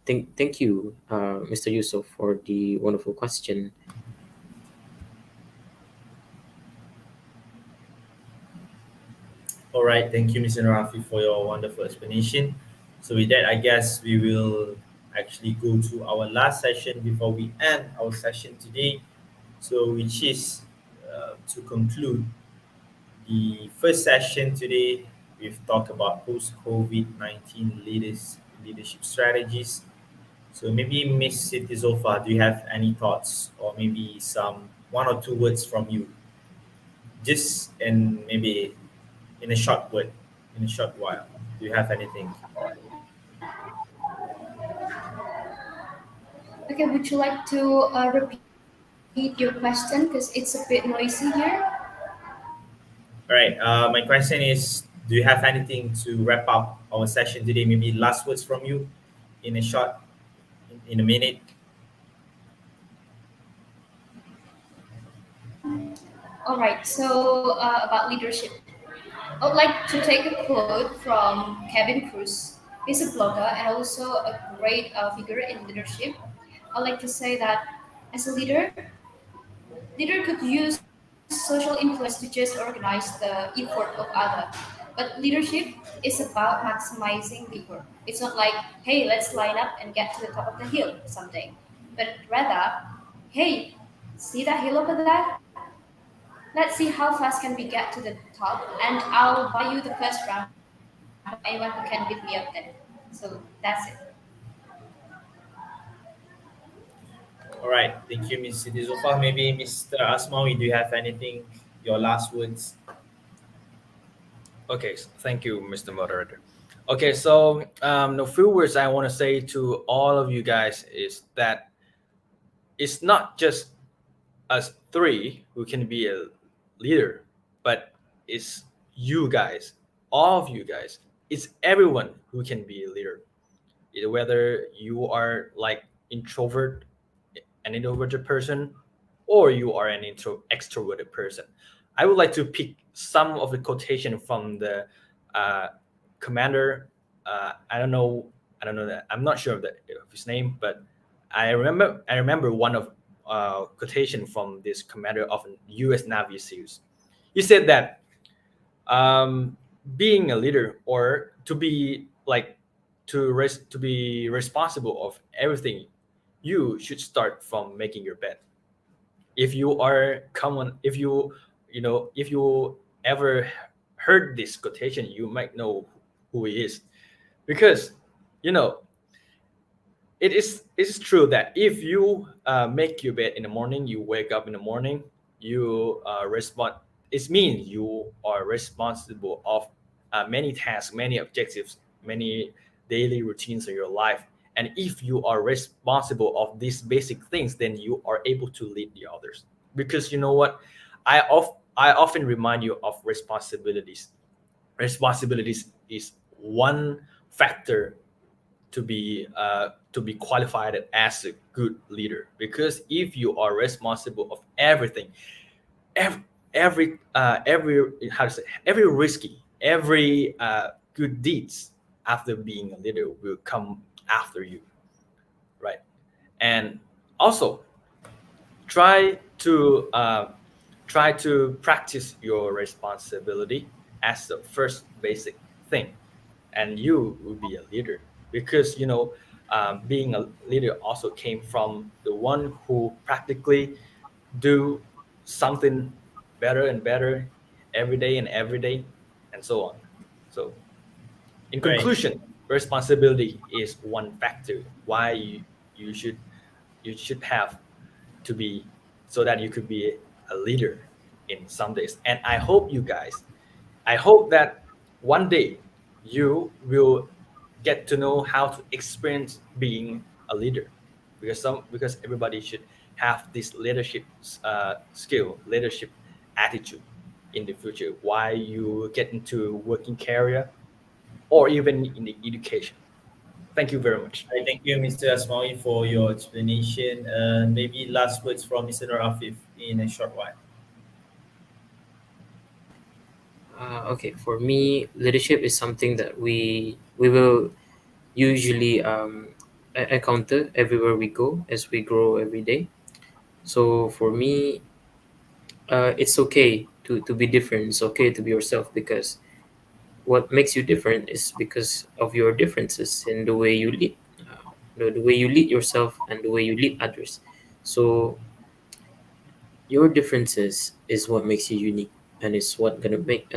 Thank you, Mr. Yusuf, for the wonderful question.
All right, thank you, Mr. Rafi, for your wonderful explanation. So, with that, I guess we will actually go to our last session before we end our session today. So, which is to conclude the first session today, we've talked about post COVID-19 leadership strategies. So, maybe Miss Siti Zofa, do you have any thoughts or maybe some one or two words from you? Just in maybe in a short word, in a short while. Do you have anything?
Okay, would you like to repeat your question because it's a bit noisy here?
All right. My question is, do you have anything to wrap up our session today? Maybe last words from you in a short, in a minute.
All right, so about leadership. I would like to take a quote from Kevin Cruz. He's a blogger and also a great figure in leadership. I would like to say that as a leader could use social influence to just organize the effort of other. But leadership is about maximizing the effort. It's not like, hey, let's line up and get to the top of the hill or something. But rather, hey, see that hill over there? Let's see how fast can we get to the top, and I'll buy you the first round for anyone who can beat me up then. So that's it.
All right. Thank you, Ms. Siti Zulfa. Maybe Mr. Asmawi, do you have anything? Your last words?
Okay, thank you, Mr. Moderator. Okay, so the few words I want to say to all of you guys is that it's not just us three who can be a leader, but it's you guys, all of you guys. It's everyone who can be a leader. Whether you are like introvert, an introverted person, or you are an extroverted person. I would like to pick some of the quotation from the uh, commander. I don't know. I don't know that. I'm not sure of his name, but I remember one of quotation from this commander of an U.S. Navy SEALs. He said that being a leader or to be like to be responsible of everything, you should start from making your bed. If you are common, if you know, if you ever heard this quotation, you might know who he is, because you know it is true that if you make your bed in the morning, you wake up in the morning, you respond. It means you are responsible of many tasks, many objectives, many daily routines in your life. And if you are responsible of these basic things, then you are able to lead the others. Because you know what, I often remind you of responsibilities. Responsibilities is one factor to be qualified as a good leader, because if you are responsible of everything, every every how to say, every risky, every good deeds after being a leader will come after you, right? And also try to practice your responsibility as the first basic thing, and you will be a leader. Because you know, being a leader also came from the one who practically do something better and better every day, and so on. So in
Right.
conclusion, responsibility is one factor why you should you should have to be, so that you could be a leader in some days. And I hope you guys, I hope that one day you will get to know how to experience being a leader, because everybody should have this leadership skill, leadership attitude in the future. Why you get into working career or even in the education. Thank you very much.
Right, thank you, Mr. Asmawi, for your explanation. Maybe last words from Mr. Nur Afif in a short while.
Okay, for me, leadership is something that we will usually encounter everywhere we go as we grow every day. So for me, it's okay to be different. It's okay to be yourself, because what makes you different is because of your differences in the way you lead, the way you lead yourself and the way you lead others. So your differences is what makes you unique, and is what gonna make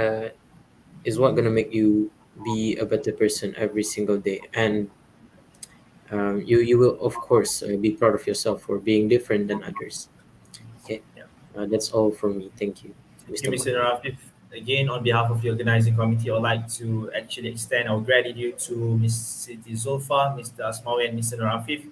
you be a better person every single day. And you will of course be proud of yourself for being different than others. Okay,
Yeah.
that's all from me. Thank you,
Thank you,
Mr.
Mr. Nur
Moderator.
Afif. Again, on behalf of the organizing committee, I would like to actually extend our gratitude to Ms. Siti Zulfa, Mr. Asmawi, and Mr. Nur Afif.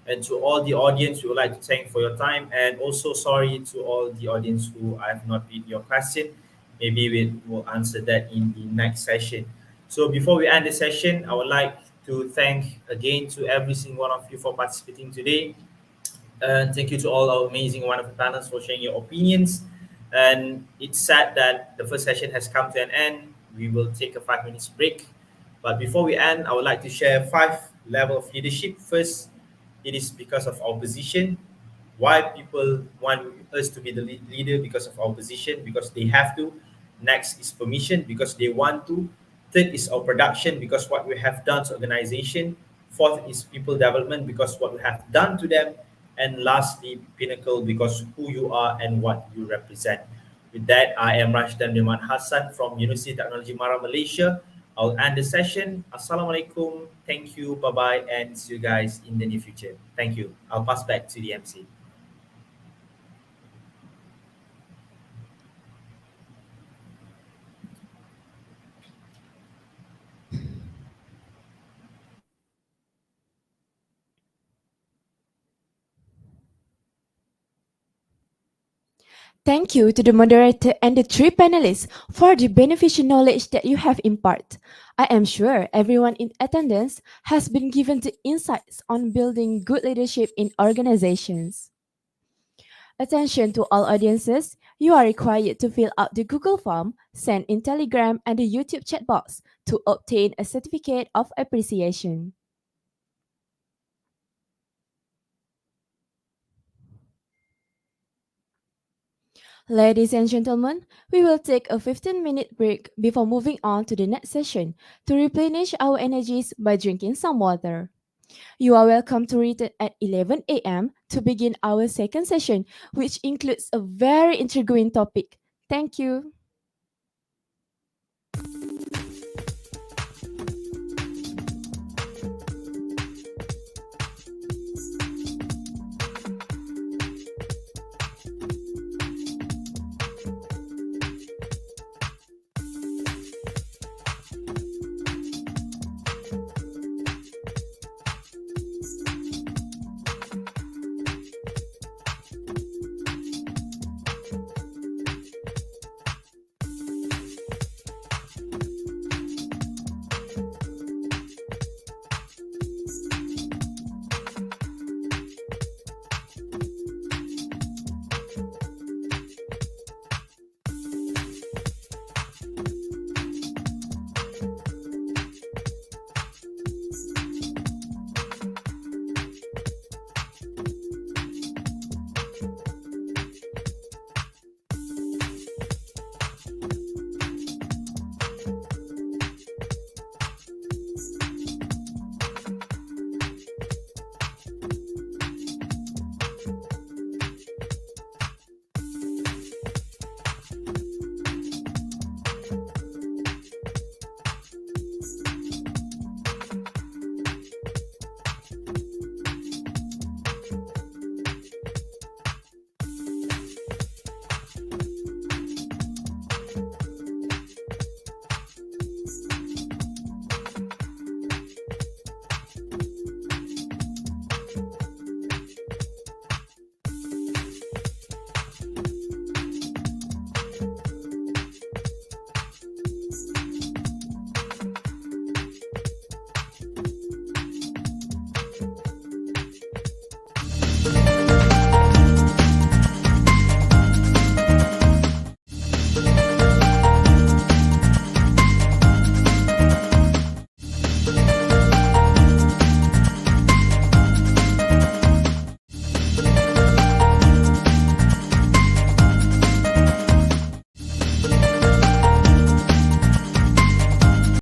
And to all the audience, we would like to thank for your time. And also sorry to all the audience who I have not read your question. Maybe we will answer that in the next session. So before we end the session, I would like to thank again to every single one of you for participating today. And thank you to all our amazing, wonderful panelists for sharing your opinions. And it's sad that the first session has come to an end. We will take a 5 minutes break. But before we end, I would like to share five level of leadership. First, it is because of our position. Why people want us to be the leader? Because of our position, because they have to. Next is permission, because they want to. Third is our production, because what we have done to organization. Fourth is people development, because what we have done to them. And lastly, pinnacle, because who you are and what you represent. With that, I am Rashdan Biman Hassan from University Technology Mara, Malaysia. I'll end the session. Assalamualaikum. Thank you. Bye bye. And see you guys in the near future. Thank you. I'll pass back to the MC.
Thank you to the moderator and the three panelists for the beneficial knowledge that you have imparted. I am sure everyone in attendance has been given the insights on building good leadership in organizations. Attention to all audiences, you are required to fill out the Google form, send in Telegram and the YouTube chat box to obtain a certificate of appreciation. Ladies and gentlemen, we will take a 15-minute break before moving on to the next session to replenish our energies by drinking some water. You are welcome to return at 11 a.m. to begin our second session, which includes a very intriguing topic. Thank you.